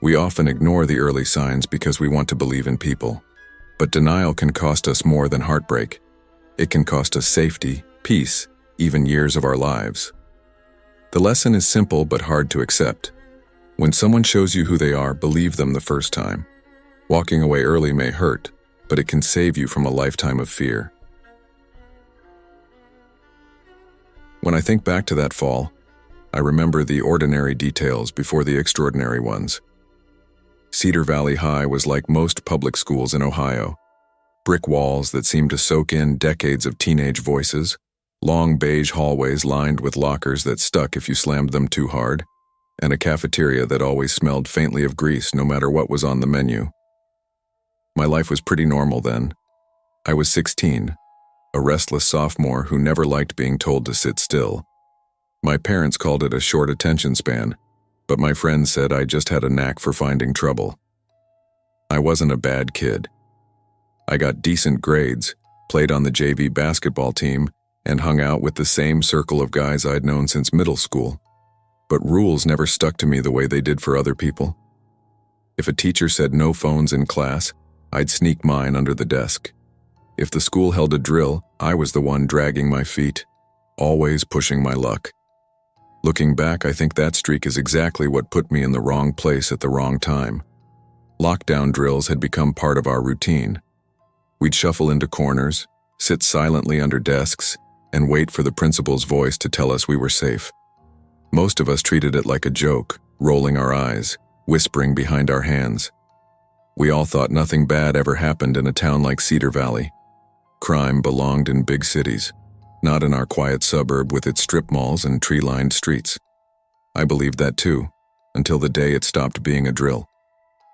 We often ignore the early signs because we want to believe in people. But denial can cost us more than heartbreak. It can cost us safety, peace, even years of our lives. The lesson is simple but hard to accept. When someone shows you who they are, believe them the first time. Walking away early may hurt, but it can save you from a lifetime of fear. When I think back to that fall, I remember the ordinary details before the extraordinary ones. Cedar Valley High was like most public schools in Ohio. Brick walls that seemed to soak in decades of teenage voices, long beige hallways lined with lockers that stuck if you slammed them too hard, and a cafeteria that always smelled faintly of grease no matter what was on the menu. My life was pretty normal then. I was 16, a restless sophomore who never liked being told to sit still. My parents called it a short attention span, but my friends said I just had a knack for finding trouble. I wasn't a bad kid. I got decent grades, played on the JV basketball team, and hung out with the same circle of guys I'd known since middle school. But rules never stuck to me the way they did for other people. If a teacher said no phones in class, I'd sneak mine under the desk. If the school held a drill, I was the one dragging my feet, always pushing my luck. Looking back, I think that streak is exactly what put me in the wrong place at the wrong time. Lockdown drills had become part of our routine. We'd shuffle into corners, sit silently under desks, and wait for the principal's voice to tell us we were safe. Most of us treated it like a joke, rolling our eyes, whispering behind our hands. We all thought nothing bad ever happened in a town like Cedar Valley. Crime belonged in big cities, not in our quiet suburb with its strip malls and tree-lined streets. I believed that too, until the day it stopped being a drill.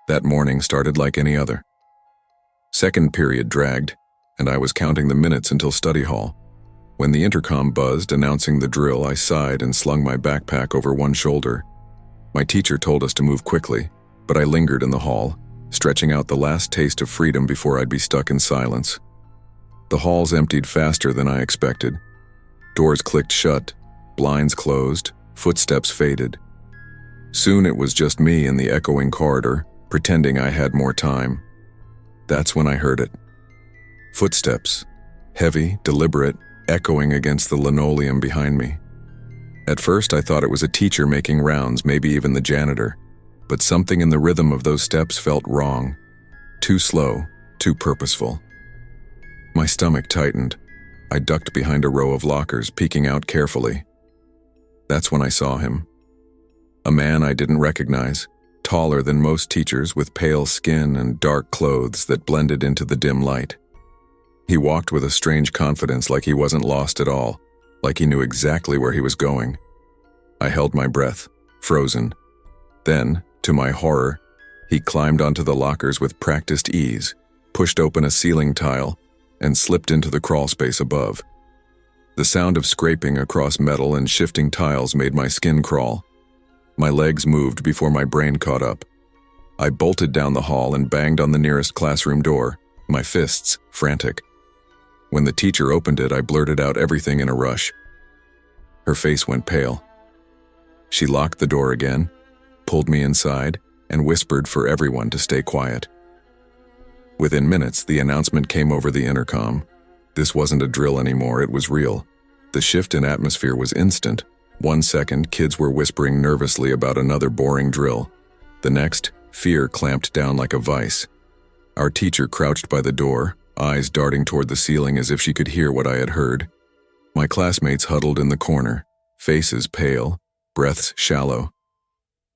That morning started like any other. Second period dragged, and I was counting the minutes until study hall. When the intercom buzzed announcing the drill, I sighed and slung my backpack over one shoulder. My teacher told us to move quickly, but I lingered in the hall, stretching out the last taste of freedom before I'd be stuck in silence. The halls emptied faster than I expected. Doors clicked shut, blinds closed, footsteps faded. Soon it was just me in the echoing corridor, pretending I had more time. That's when I heard it. Footsteps, heavy, deliberate, echoing against the linoleum behind me. At first I thought it was a teacher making rounds, maybe even the janitor, but something in the rhythm of those steps felt wrong. Too slow, too purposeful. My stomach tightened. I ducked behind a row of lockers, peeking out carefully. That's when I saw him. A man I didn't recognize, taller than most teachers with pale skin and dark clothes that blended into the dim light. He walked with a strange confidence, like he wasn't lost at all, like he knew exactly where he was going. I held my breath, frozen. Then, to my horror, he climbed onto the lockers with practiced ease, pushed open a ceiling tile, and slipped into the crawl space above. The sound of scraping across metal and shifting tiles made my skin crawl. My legs moved before my brain caught up. I bolted down the hall and banged on the nearest classroom door, my fists frantic. When the teacher opened it, I blurted out everything in a rush. Her face went pale. She locked the door again, pulled me inside, and whispered for everyone to stay quiet. Within minutes, the announcement came over the intercom. This wasn't a drill anymore, it was real. The shift in atmosphere was instant. 1 second, kids were whispering nervously about another boring drill. The next, fear clamped down like a vice. Our teacher crouched by the door, eyes darting toward the ceiling as if she could hear what I had heard. My classmates huddled in the corner, faces pale, breaths shallow.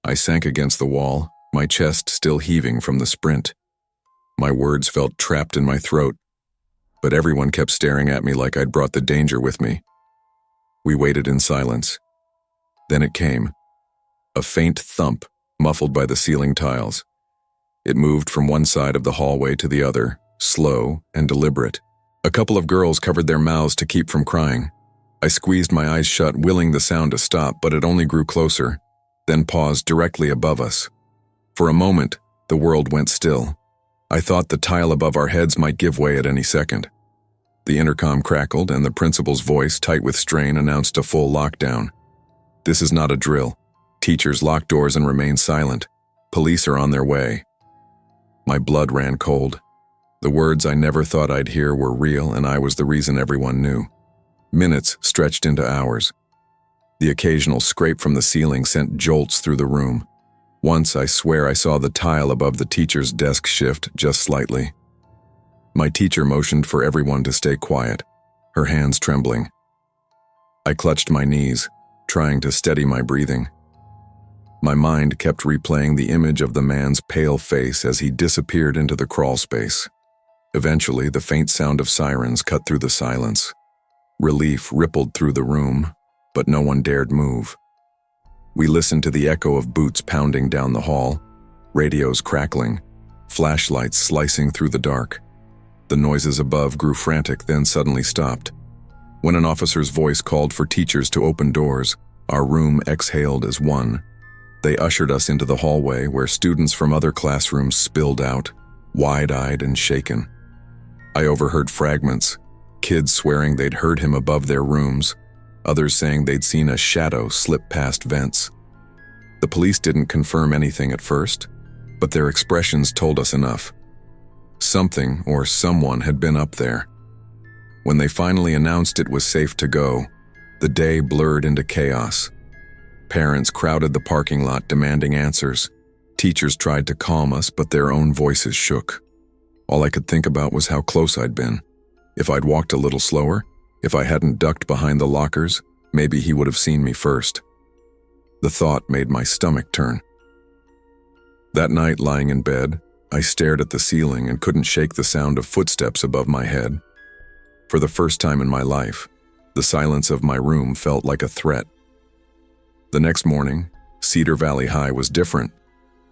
I sank against the wall, my chest still heaving from the sprint. My words felt trapped in my throat, but everyone kept staring at me like I'd brought the danger with me. We waited in silence. Then it came. A faint thump, muffled by the ceiling tiles. It moved from one side of the hallway to the other, slow and deliberate. A couple of girls covered their mouths to keep from crying. I squeezed my eyes shut, willing the sound to stop, but it only grew closer, then paused directly above us. For a moment, the world went still. I thought the tile above our heads might give way at any second. The intercom crackled, and the principal's voice, tight with strain, announced a full lockdown. This is not a drill. Teachers lock doors and remain silent. Police are on their way. My blood ran cold. The words I never thought I'd hear were real, and I was the reason everyone knew. Minutes stretched into hours. The occasional scrape from the ceiling sent jolts through the room. Once, I swear I saw the tile above the teacher's desk shift just slightly. My teacher motioned for everyone to stay quiet, her hands trembling. I clutched my knees, trying to steady my breathing. My mind kept replaying the image of the man's pale face as he disappeared into the crawl space. Eventually, the faint sound of sirens cut through the silence. Relief rippled through the room, but no one dared move. We listened to the echo of boots pounding down the hall, radios crackling, flashlights slicing through the dark. The noises above grew frantic, then suddenly stopped. When an officer's voice called for teachers to open doors, our room exhaled as one. They ushered us into the hallway where students from other classrooms spilled out, wide-eyed and shaken. I overheard fragments, kids swearing they'd heard him above their rooms, others saying they'd seen a shadow slip past vents. The police didn't confirm anything at first, but their expressions told us enough. Something or someone had been up there. When they finally announced it was safe to go, the day blurred into chaos. Parents crowded the parking lot demanding answers. Teachers tried to calm us, but their own voices shook. All I could think about was how close I'd been. If I'd walked a little slower, if I hadn't ducked behind the lockers, maybe he would have seen me first. The thought made my stomach turn. That night, lying in bed, I stared at the ceiling and couldn't shake the sound of footsteps above my head. For the first time in my life, the silence of my room felt like a threat. The next morning, Cedar Valley High was different.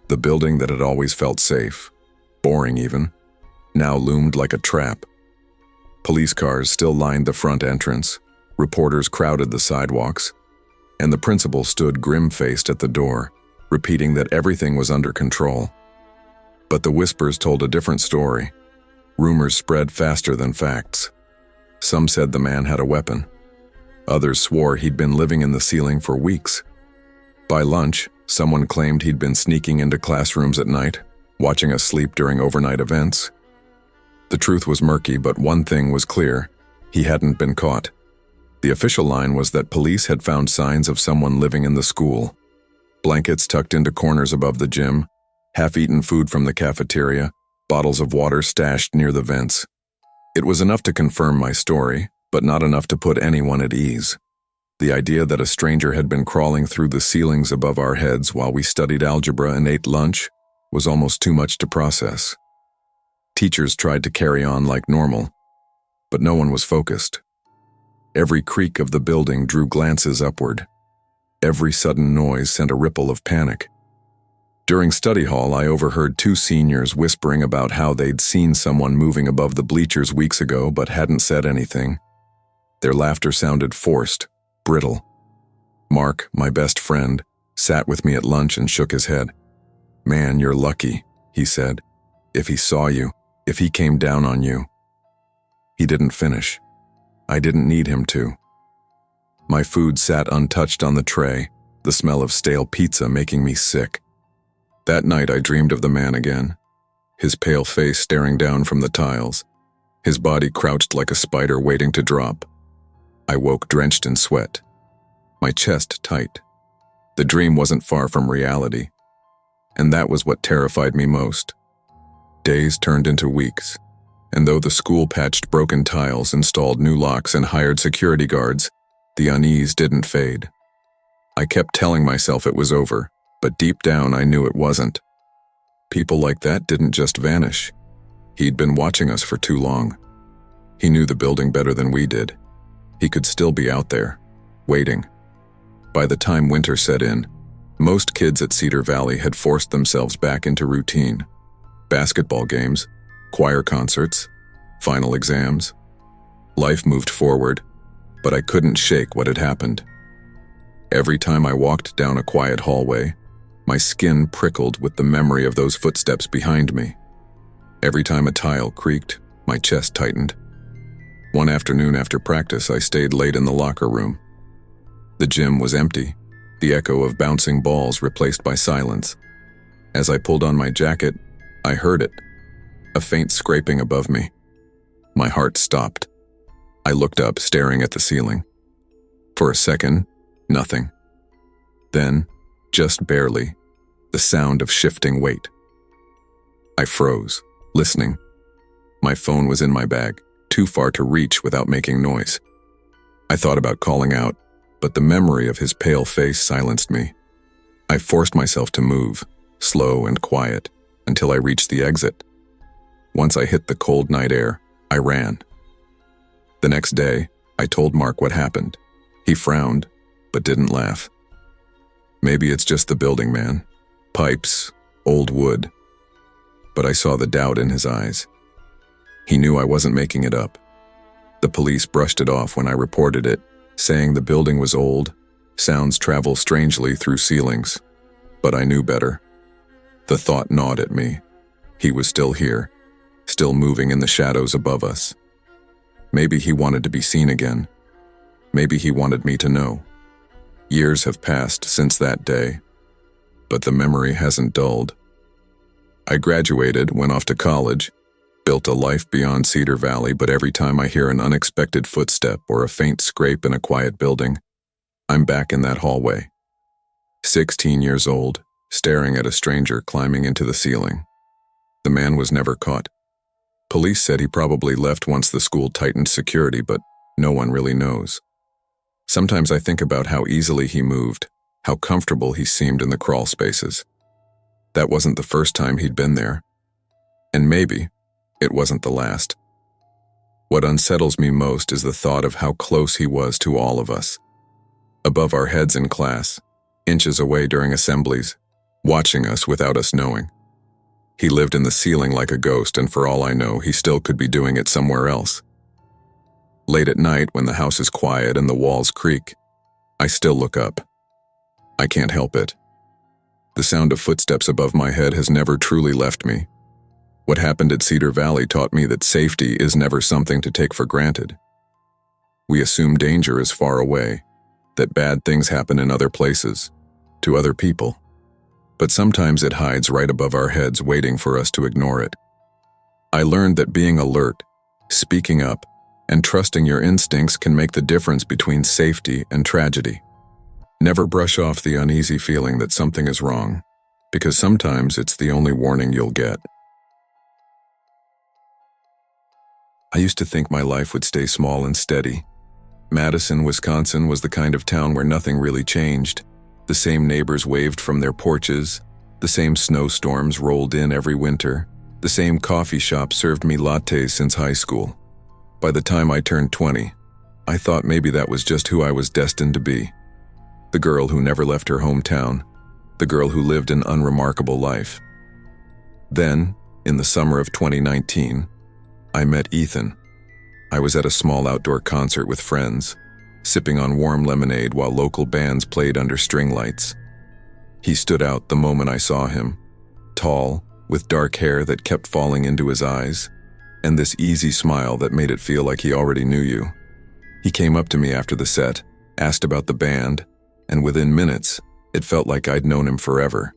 The building that had always felt safe, boring even, now loomed like a trap. Police cars still lined the front entrance, reporters crowded the sidewalks, and the principal stood grim-faced at the door, repeating that everything was under control. But the whispers told a different story. Rumors spread faster than facts. Some said the man had a weapon. Others swore he'd been living in the ceiling for weeks. By lunch, someone claimed he'd been sneaking into classrooms at night, watching us sleep during overnight events. The truth was murky, but one thing was clear: he hadn't been caught. The official line was that police had found signs of someone living in the school. Blankets tucked into corners above the gym, half-eaten food from the cafeteria, bottles of water stashed near the vents. It was enough to confirm my story, but not enough to put anyone at ease. The idea that a stranger had been crawling through the ceilings above our heads while we studied algebra and ate lunch was almost too much to process. Teachers tried to carry on like normal, but no one was focused. Every creak of the building drew glances upward. Every sudden noise sent a ripple of panic. During study hall, I overheard two seniors whispering about how they'd seen someone moving above the bleachers weeks ago but hadn't said anything. Their laughter sounded forced, brittle. Mark, my best friend, sat with me at lunch and shook his head. "Man, you're lucky," he said. "If he saw you, if he came down on you." He didn't finish. I didn't need him to. My food sat untouched on the tray, the smell of stale pizza making me sick. That night I dreamed of the man again, his pale face staring down from the tiles, his body crouched like a spider waiting to drop. I woke drenched in sweat, my chest tight. The dream wasn't far from reality, and that was what terrified me most. Days turned into weeks, and though the school patched broken tiles, installed new locks, and hired security guards, the unease didn't fade. I kept telling myself it was over, but deep down I knew it wasn't. People like that didn't just vanish. He'd been watching us for too long. He knew the building better than we did. He could still be out there, waiting. By the time winter set in, most kids at Cedar Valley had forced themselves back into routine. Basketball games, choir concerts, final exams. Life moved forward, but I couldn't shake what had happened. Every time I walked down a quiet hallway, my skin prickled with the memory of those footsteps behind me. Every time a tile creaked, my chest tightened. One afternoon after practice, I stayed late in the locker room. The gym was empty, the echo of bouncing balls replaced by silence. As I pulled on my jacket, I heard it, a faint scraping above me. My heart stopped. I looked up, staring at the ceiling. For a second, nothing. Then, just barely, the sound of shifting weight. I froze, listening. My phone was in my bag, too far to reach without making noise. I thought about calling out, but the memory of his pale face silenced me. I forced myself to move, slow and quiet, until I reached the exit. Once I hit the cold night air, I ran. The next day, I told Mark what happened. He frowned, but didn't laugh. Maybe it's just the building, man. Pipes, old wood. But I saw the doubt in his eyes. He knew I wasn't making it up. The police brushed it off when I reported it, saying the building was old, sounds travel strangely through ceilings. But I knew better. The thought gnawed at me. He was still here, still moving in the shadows above us. Maybe he wanted to be seen again. Maybe he wanted me to know. Years have passed since that day, but the memory hasn't dulled. I graduated, went off to college, built a life beyond Cedar Valley, but every time I hear an unexpected footstep or a faint scrape in a quiet building, I'm back in that hallway. 16 years old, staring at a stranger climbing into the ceiling. The man was never caught. Police said he probably left once the school tightened security, but no one really knows. Sometimes I think about how easily he moved, how comfortable he seemed in the crawl spaces. That wasn't the first time he'd been there. And maybe it wasn't the last. What unsettles me most is the thought of how close he was to all of us. Above our heads in class, inches away during assemblies, watching us without us knowing. He lived in the ceiling like a ghost, and for all I know, he still could be doing it somewhere else. Late at night, when the house is quiet and the walls creak, I still look up. I can't help it. The sound of footsteps above my head has never truly left me. What happened at Cedar Valley taught me that safety is never something to take for granted. We assume danger is far away, that bad things happen in other places, to other people. But sometimes it hides right above our heads, waiting for us to ignore it. I learned that being alert, speaking up, and trusting your instincts can make the difference between safety and tragedy. Never brush off the uneasy feeling that something is wrong, because sometimes it's the only warning you'll get. I used to think my life would stay small and steady. Madison, Wisconsin was the kind of town where nothing really changed. The same neighbors waved from their porches, the same snowstorms rolled in every winter, the same coffee shop served me lattes since high school. By the time I turned 20, I thought maybe that was just who I was destined to be. The girl who never left her hometown, the girl who lived an unremarkable life. Then, in the summer of 2019, I met Ethan. I was at a small outdoor concert with friends, sipping on warm lemonade while local bands played under string lights. He stood out the moment I saw him, tall, with dark hair that kept falling into his eyes, and this easy smile that made it feel like he already knew you. He came up to me after the set, asked about the band, and within minutes, it felt like I'd known him forever.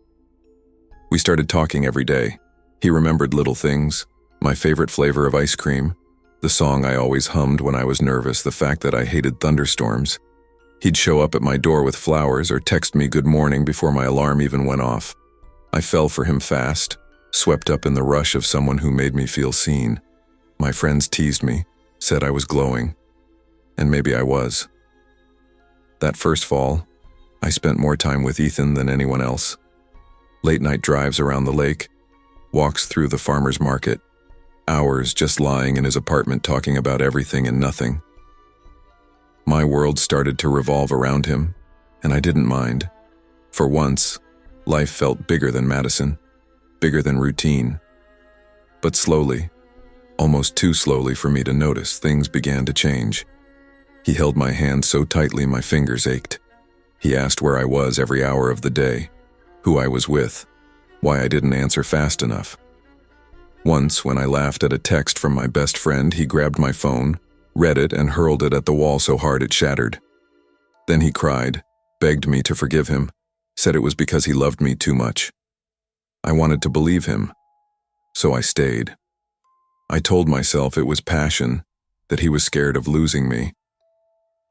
We started talking every day. He remembered little things, my favorite flavor of ice cream, the song I always hummed when I was nervous, the fact that I hated thunderstorms. He'd show up at my door with flowers or text me good morning before my alarm even went off. I fell for him fast, swept up in the rush of someone who made me feel seen. My friends teased me, said I was glowing, and maybe I was. That first fall, I spent more time with Ethan than anyone else. Late night drives around the lake, walks through the farmer's market, hours just lying in his apartment talking about everything and nothing. My world started to revolve around him, and I didn't mind. For once, life felt bigger than Madison, bigger than routine. But slowly, almost too slowly for me to notice, things began to change. He held my hand so tightly my fingers ached. He asked where I was every hour of the day, who I was with, why I didn't answer fast enough. Once, when I laughed at a text from my best friend, he grabbed my phone, read it, and hurled it at the wall so hard it shattered. Then he cried, begged me to forgive him, said it was because he loved me too much. I wanted to believe him, so I stayed. I told myself it was passion, that he was scared of losing me.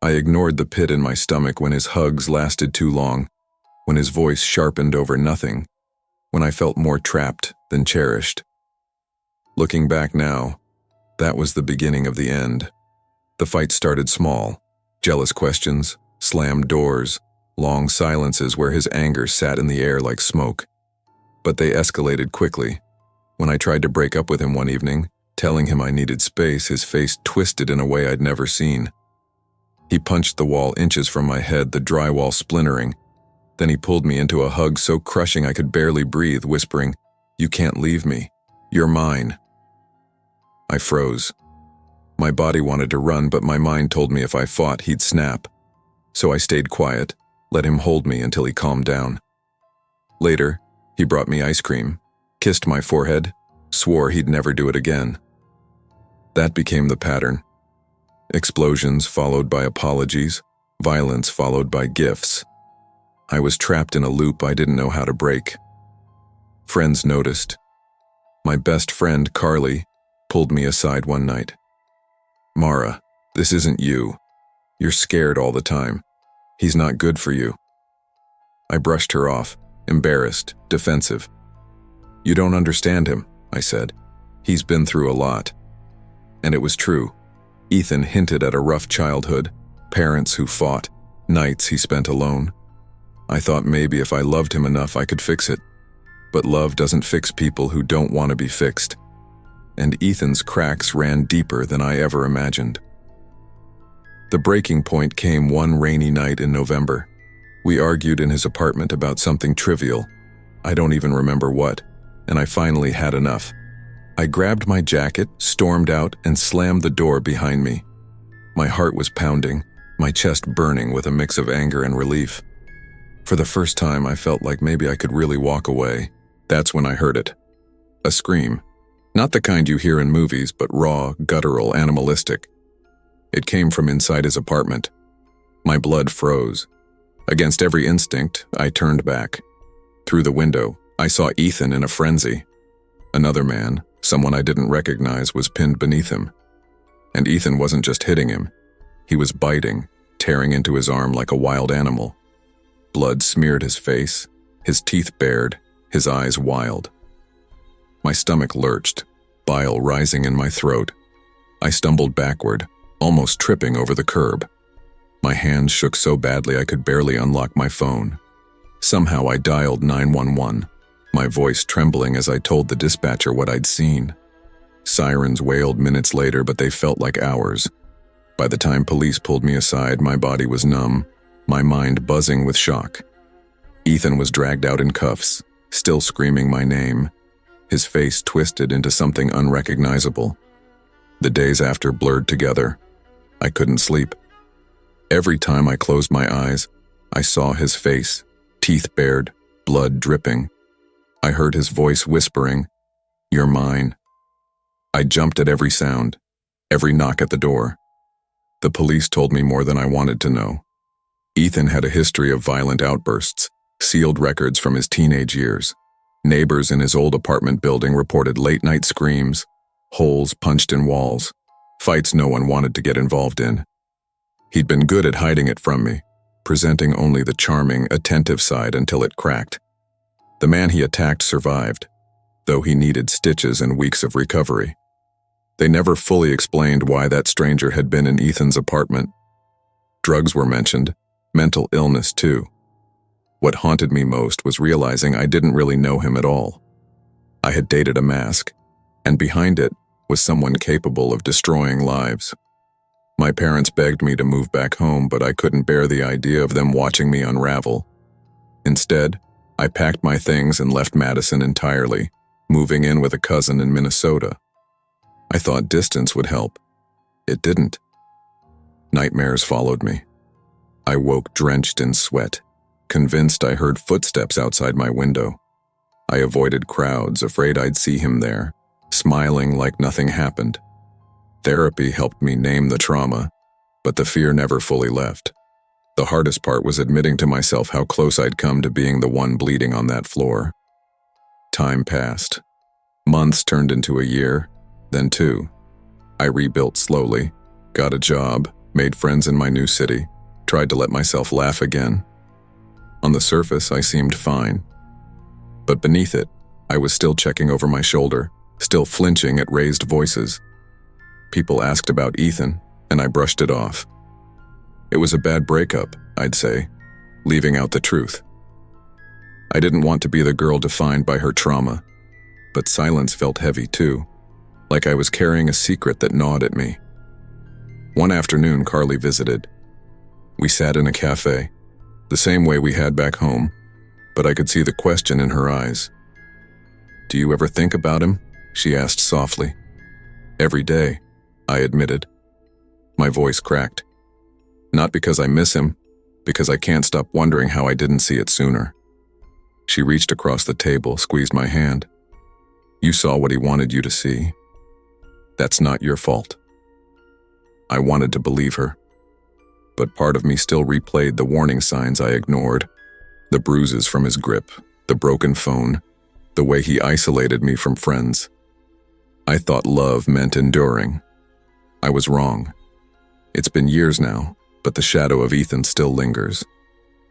I ignored the pit in my stomach when his hugs lasted too long, when his voice sharpened over nothing, when I felt more trapped than cherished. Looking back now, that was the beginning of the end. The fight started small, jealous questions, slammed doors, long silences where his anger sat in the air like smoke. But they escalated quickly. When I tried to break up with him one evening, telling him I needed space, his face twisted in a way I'd never seen. He punched the wall inches from my head, the drywall splintering. Then he pulled me into a hug so crushing I could barely breathe, whispering, "You can't leave me. You're mine." I froze. My body wanted to run, but my mind told me if I fought, he'd snap. So I stayed quiet, let him hold me until he calmed down. Later, he brought me ice cream, kissed my forehead, swore he'd never do it again. That became the pattern. Explosions followed by apologies, violence followed by gifts. I was trapped in a loop I didn't know how to break. Friends noticed. My best friend, Carly, pulled me aside one night. "Mara, this isn't you. You're scared all the time. He's not good for you." I brushed her off, embarrassed, defensive. "You don't understand him," I said. "He's been through a lot." And it was true. Ethan hinted at a rough childhood, parents who fought, nights he spent alone. I thought maybe if I loved him enough I could fix it. But love doesn't fix people who don't want to be fixed. And Ethan's cracks ran deeper than I ever imagined. The breaking point came one rainy night in November. We argued in his apartment about something trivial. I don't even remember what, and I finally had enough. I grabbed my jacket, stormed out, and slammed the door behind me. My heart was pounding, my chest burning with a mix of anger and relief. For the first time, I felt like maybe I could really walk away. That's when I heard it. A scream. Not the kind you hear in movies, but raw, guttural, animalistic. It came from inside his apartment. My blood froze. Against every instinct, I turned back. Through the window, I saw Ethan in a frenzy. Another man, someone I didn't recognize, was pinned beneath him. And Ethan wasn't just hitting him. He was biting, tearing into his arm like a wild animal. Blood smeared his face, his teeth bared, his eyes wild. My stomach lurched, bile rising in my throat. I stumbled backward, almost tripping over the curb. My hands shook so badly I could barely unlock my phone. Somehow I dialed 911, my voice trembling as I told the dispatcher what I'd seen. Sirens wailed minutes later, but they felt like hours. By the time police pulled me aside, my body was numb, my mind buzzing with shock. Ethan was dragged out in cuffs, still screaming my name, his face twisted into something unrecognizable. The days after blurred together. I couldn't sleep. Every time I closed my eyes, I saw his face, teeth bared, blood dripping. I heard his voice whispering, "You're mine." I jumped at every sound, every knock at the door. The police told me more than I wanted to know. Ethan had a history of violent outbursts, sealed records from his teenage years. Neighbors in his old apartment building reported late-night screams, holes punched in walls, fights no one wanted to get involved in. He'd been good at hiding it from me, presenting only the charming, attentive side until it cracked. The man he attacked survived, though he needed stitches and weeks of recovery. They never fully explained why that stranger had been in Ethan's apartment. Drugs were mentioned, mental illness too. What haunted me most was realizing I didn't really know him at all. I had dated a mask, and behind it was someone capable of destroying lives. My parents begged me to move back home, but I couldn't bear the idea of them watching me unravel. Instead, I packed my things and left Madison entirely, moving in with a cousin in Minnesota. I thought distance would help. It didn't. Nightmares followed me. I woke drenched in sweat, convinced I heard footsteps outside my window. I avoided crowds, afraid I'd see him there, smiling like nothing happened. Therapy helped me name the trauma, but the fear never fully left. The hardest part was admitting to myself how close I'd come to being the one bleeding on that floor. Time passed. Months turned into a year, then 2. I rebuilt slowly, got a job, made friends in my new city, tried to let myself laugh again. On the surface, I seemed fine. But beneath it, I was still checking over my shoulder, still flinching at raised voices. People asked about Ethan, and I brushed it off. It was a bad breakup, I'd say, leaving out the truth. I didn't want to be the girl defined by her trauma, but silence felt heavy too, like I was carrying a secret that gnawed at me. One afternoon, Carly visited. We sat in a cafe, the same way we had back home, but I could see the question in her eyes. "Do you ever think about him?" she asked softly. "Every day," I admitted. My voice cracked. Not because I miss him, because I can't stop wondering how I didn't see it sooner. She reached across the table, squeezed my hand. You saw what he wanted you to see. That's not your fault. I wanted to believe her, but part of me still replayed the warning signs I ignored. The bruises from his grip, the broken phone, the way he isolated me from friends. I thought love meant enduring. I was wrong. It's been years now, but the shadow of Ethan still lingers.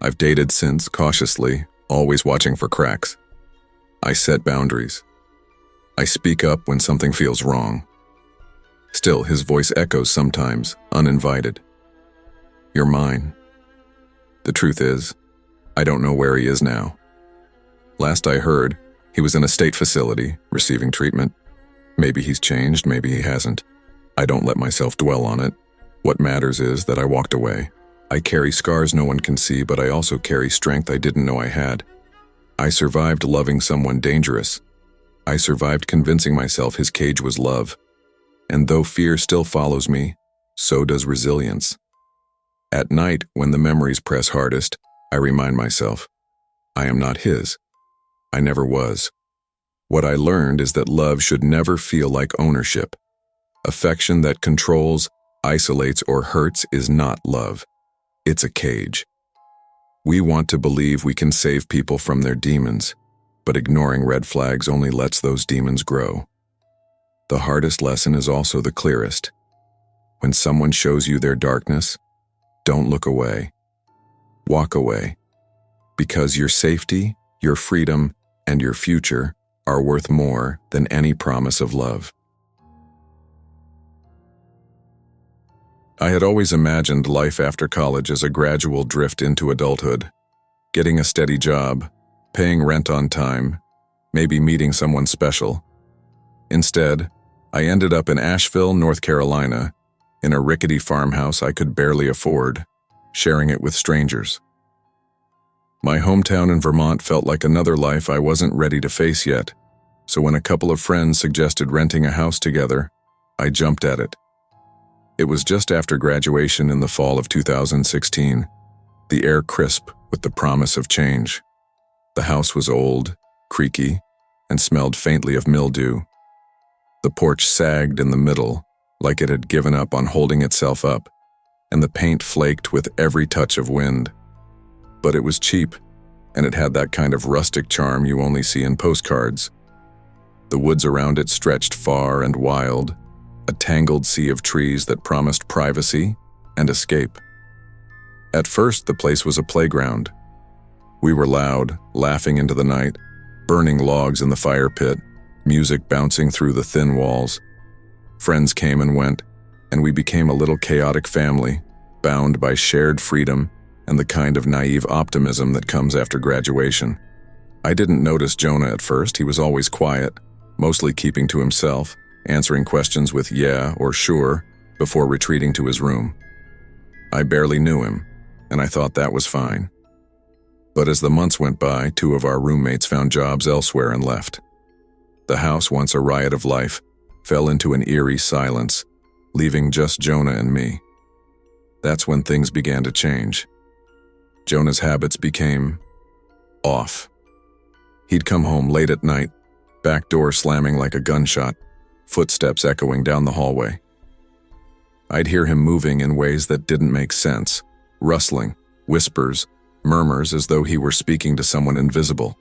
I've dated since, cautiously, always watching for cracks. I set boundaries. I speak up when something feels wrong. Still, his voice echoes sometimes, uninvited. You're mine. The truth is, I don't know where he is now. Last I heard, he was in a state facility, receiving treatment. Maybe he's changed, maybe he hasn't. I don't let myself dwell on it. What matters is that I walked away. I carry scars no one can see, but I also carry strength I didn't know I had. I survived loving someone dangerous. I survived convincing myself his cage was love. And though fear still follows me, so does resilience. At night, when the memories press hardest, I remind myself, I am not his. I never was. What I learned is that love should never feel like ownership. Affection that controls, isolates, or hurts is not love. It's a cage. We want to believe we can save people from their demons, but ignoring red flags only lets those demons grow. The hardest lesson is also the clearest. When someone shows you their darkness, don't look away. Walk away. Because your safety, your freedom, and your future are worth more than any promise of love. I had always imagined life after college as a gradual drift into adulthood, getting a steady job, paying rent on time, maybe meeting someone special. Instead, I ended up in Asheville, North Carolina, in a rickety farmhouse I could barely afford, sharing it with strangers. My hometown in Vermont felt like another life I wasn't ready to face yet, so when a couple of friends suggested renting a house together, I jumped at it. It was just after graduation in the fall of 2016, the air crisp with the promise of change. The house was old, creaky, and smelled faintly of mildew. The porch sagged in the middle, like it had given up on holding itself up, and the paint flaked with every touch of wind. But it was cheap, and it had that kind of rustic charm you only see in postcards. The woods around it stretched far and wild, a tangled sea of trees that promised privacy and escape. At first, the place was a playground. We were loud, laughing into the night, burning logs in the fire pit, music bouncing through the thin walls. Friends came and went, and we became a little chaotic family, bound by shared freedom and the kind of naive optimism that comes after graduation. I didn't notice Jonah at first. He was always quiet, mostly keeping to himself, answering questions with yeah or sure before retreating to his room. I barely knew him, and I thought that was fine. But as the months went by, two of our roommates found jobs elsewhere and left. The house, once a riot of life, fell into an eerie silence, leaving just Jonah and me. That's when things began to change. Jonah's habits became off. He'd come home late at night, back door slamming like a gunshot, footsteps echoing down the hallway. I'd hear him moving in ways that didn't make sense, rustling, whispers, murmurs as though he were speaking to someone invisible.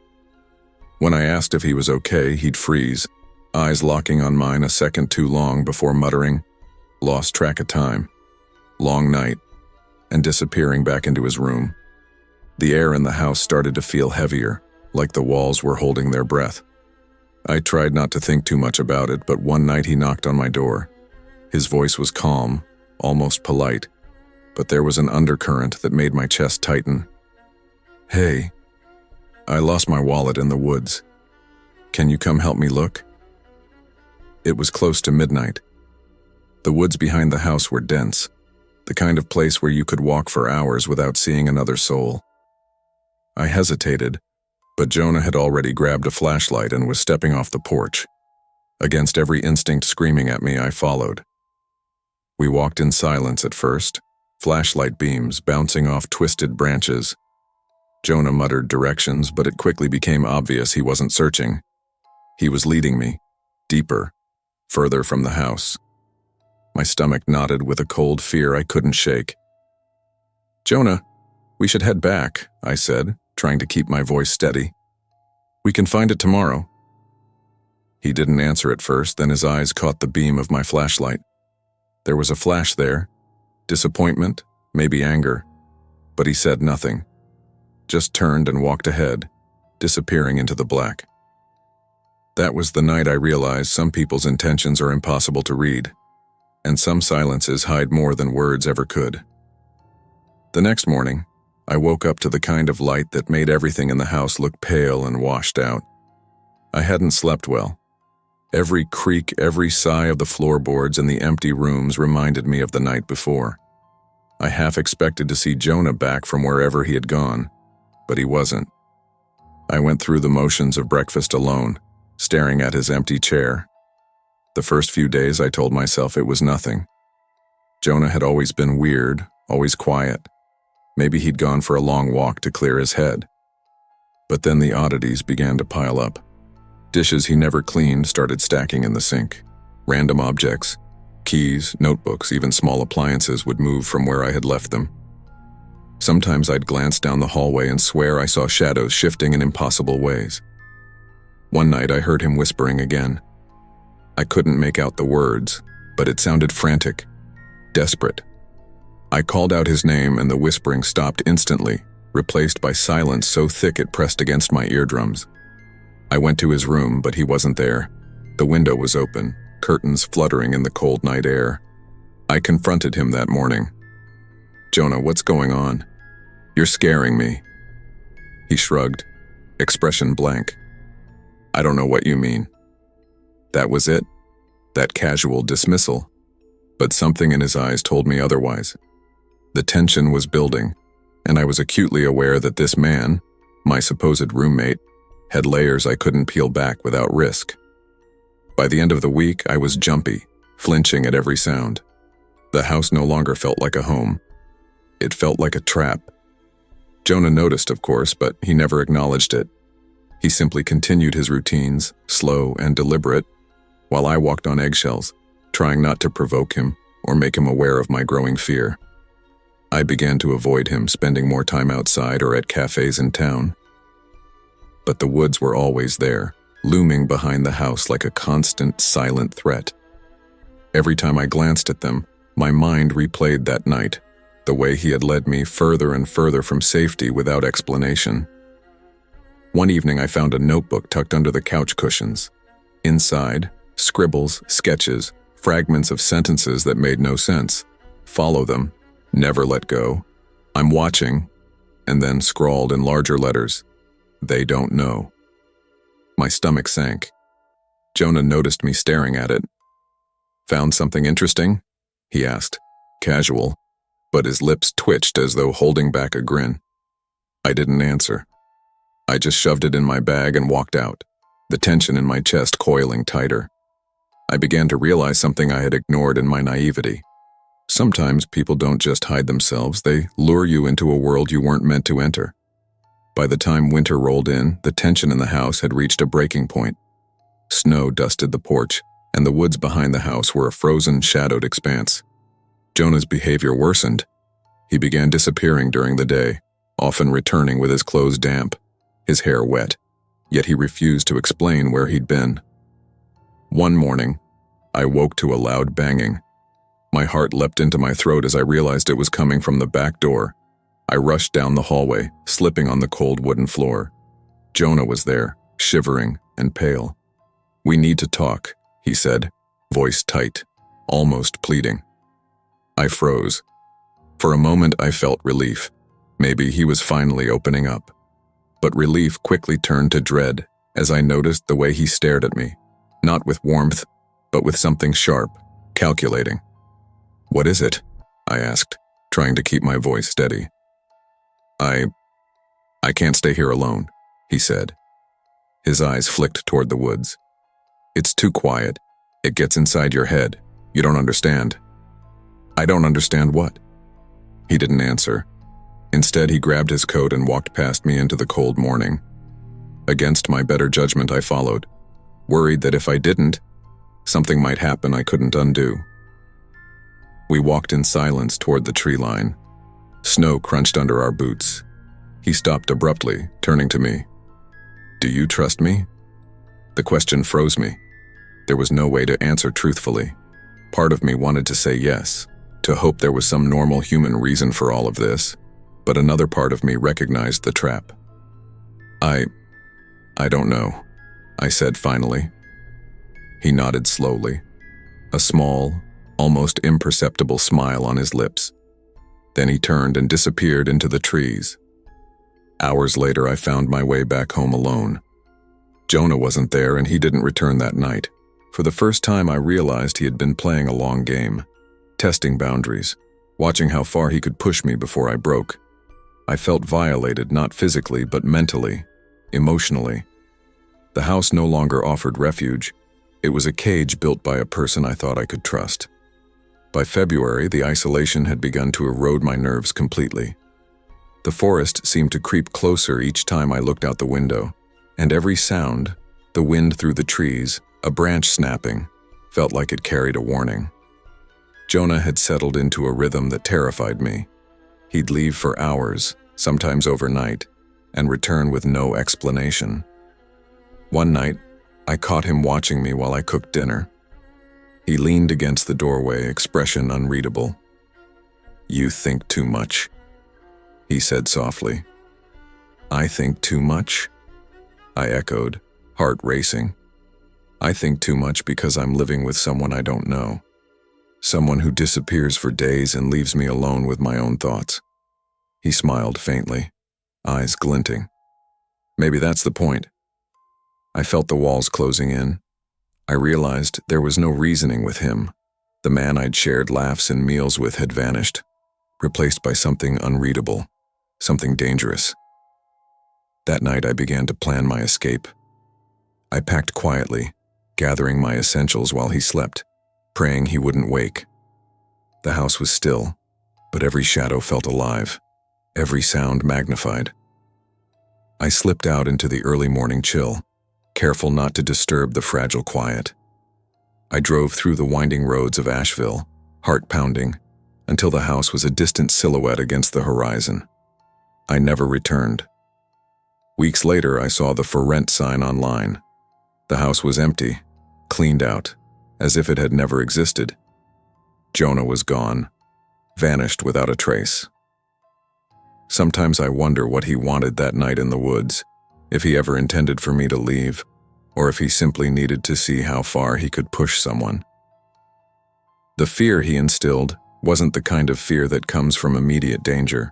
When I asked if he was okay, he'd freeze, eyes locking on mine a second too long before muttering, "Lost track of time, long night," and disappearing back into his room. The air in the house started to feel heavier, like the walls were holding their breath. I tried not to think too much about it, but one night he knocked on my door. His voice was calm, almost polite, but there was an undercurrent that made my chest tighten. "Hey, I lost my wallet in the woods. Can you come help me look?" It was close to midnight. The woods behind the house were dense, the kind of place where you could walk for hours without seeing another soul. I hesitated, but Jonah had already grabbed a flashlight and was stepping off the porch. Against every instinct screaming at me, I followed. We walked in silence at first, flashlight beams bouncing off twisted branches. Jonah muttered directions, but it quickly became obvious he wasn't searching. He was leading me, deeper, further from the house. My stomach knotted with a cold fear I couldn't shake. "Jonah, we should head back," I said, trying to keep my voice steady. "We can find it tomorrow." He didn't answer at first, then his eyes caught the beam of my flashlight. There was a flash there, disappointment, maybe anger, but he said nothing, just turned and walked ahead, disappearing into the black. That was the night I realized some people's intentions are impossible to read, and some silences hide more than words ever could. The next morning, I woke up to the kind of light that made everything in the house look pale and washed out. I hadn't slept well. Every creak, every sigh of the floorboards in the empty rooms reminded me of the night before. I half expected to see Jonah back from wherever he had gone, but he wasn't. I went through the motions of breakfast alone, staring at his empty chair. The first few days I told myself it was nothing. Jonah had always been weird, always quiet. Maybe he'd gone for a long walk to clear his head. But then the oddities began to pile up. Dishes he never cleaned started stacking in the sink. Random objects, keys, notebooks, even small appliances would move from where I had left them. Sometimes I'd glance down the hallway and swear I saw shadows shifting in impossible ways. One night I heard him whispering again. I couldn't make out the words, but it sounded frantic, desperate. I called out his name and the whispering stopped instantly, replaced by silence so thick it pressed against my eardrums. I went to his room, but he wasn't there. The window was open, curtains fluttering in the cold night air. I confronted him that morning. "Jonah, what's going on? You're scaring me." He shrugged, expression blank. "I don't know what you mean." That was it, that casual dismissal. But something in his eyes told me otherwise. The tension was building, and I was acutely aware that this man, my supposed roommate, had layers I couldn't peel back without risk. By the end of the week, I was jumpy, flinching at every sound. The house no longer felt like a home. It felt like a trap. Jonah noticed, of course, but he never acknowledged it. He simply continued his routines, slow and deliberate, while I walked on eggshells, trying not to provoke him or make him aware of my growing fear. I began to avoid him, spending more time outside or at cafes in town. But the woods were always there, looming behind the house like a constant, silent threat. Every time I glanced at them, my mind replayed that night, the way he had led me further and further from safety without explanation. One evening I found a notebook tucked under the couch cushions. Inside, scribbles, sketches, fragments of sentences that made no sense. "Follow them. Never let go. I'm watching," and then scrawled in larger letters, "They don't know." My stomach sank. Jonah noticed me staring at it. "Found something interesting?" he asked, casual, but his lips twitched as though holding back a grin. I didn't answer. I just shoved it in my bag and walked out, the tension in my chest coiling tighter. I began to realize something I had ignored in my naivety. Sometimes people don't just hide themselves, they lure you into a world you weren't meant to enter. By the time winter rolled in, the tension in the house had reached a breaking point. Snow dusted the porch, and the woods behind the house were a frozen, shadowed expanse. Jonah's behavior worsened. He began disappearing during the day, often returning with his clothes damp, his hair wet, yet he refused to explain where he'd been. One morning, I woke to a loud banging. My heart leapt into my throat as I realized it was coming from the back door. I rushed down the hallway, slipping on the cold wooden floor. Jonah was there, shivering and pale. "We need to talk," he said, voice tight, almost pleading. I froze. For a moment I felt relief. Maybe he was finally opening up. But relief quickly turned to dread as I noticed the way he stared at me, not with warmth, but with something sharp, calculating. "What is it?" I asked, trying to keep my voice steady. I can't stay here alone," he said. His eyes flicked toward the woods. "It's too quiet. It gets inside your head. You don't understand." "I don't understand what?" He didn't answer. Instead, he grabbed his coat and walked past me into the cold morning. Against my better judgment, I followed. worried that if I didn't, something might happen I couldn't undo. We walked in silence toward the tree line. Snow crunched under our boots. He stopped abruptly, turning to me. "Do you trust me?" The question froze me. There was no way to answer truthfully. Part of me wanted to say yes, to hope there was some normal human reason for all of this, but another part of me recognized the trap. I don't know," I said finally. He nodded slowly, a small, almost imperceptible smile on his lips. Then he turned and disappeared into the trees. Hours later, I found my way back home alone. Jonah wasn't there, and he didn't return that night. For the first time, I realized he had been playing a long game, testing boundaries, watching how far he could push me before I broke. I felt violated, not physically, but mentally, emotionally. The house no longer offered refuge. It was a cage built by a person I thought I could trust. By February, the isolation had begun to erode my nerves completely. The forest seemed to creep closer each time I looked out the window, and every sound, the wind through the trees, a branch snapping, felt like it carried a warning. Jonah had settled into a rhythm that terrified me. He'd leave for hours, sometimes overnight, and return with no explanation. One night, I caught him watching me while I cooked dinner. He leaned against the doorway, expression unreadable. "You think too much," he said softly. "I think too much?" I echoed, heart racing. "I think too much because I'm living with someone I don't know. Someone who disappears for days and leaves me alone with my own thoughts." He smiled faintly, eyes glinting. "Maybe that's the point." I felt the walls closing in. I realized there was no reasoning with him. The man I'd shared laughs and meals with had vanished, replaced by something unreadable, something dangerous. That night I began to plan my escape. I packed quietly, gathering my essentials while he slept, praying he wouldn't wake. The house was still, but every shadow felt alive, every sound magnified. I slipped out into the early morning chill, careful not to disturb the fragile quiet. I drove through the winding roads of Asheville, heart pounding, until the house was a distant silhouette against the horizon. I never returned. Weeks later, I saw the for rent sign online. The house was empty, cleaned out, as if it had never existed. Jonah was gone, vanished without a trace. Sometimes I wonder what he wanted that night in the woods, if he ever intended for me to leave, or if he simply needed to see how far he could push someone. The fear he instilled wasn't the kind of fear that comes from immediate danger.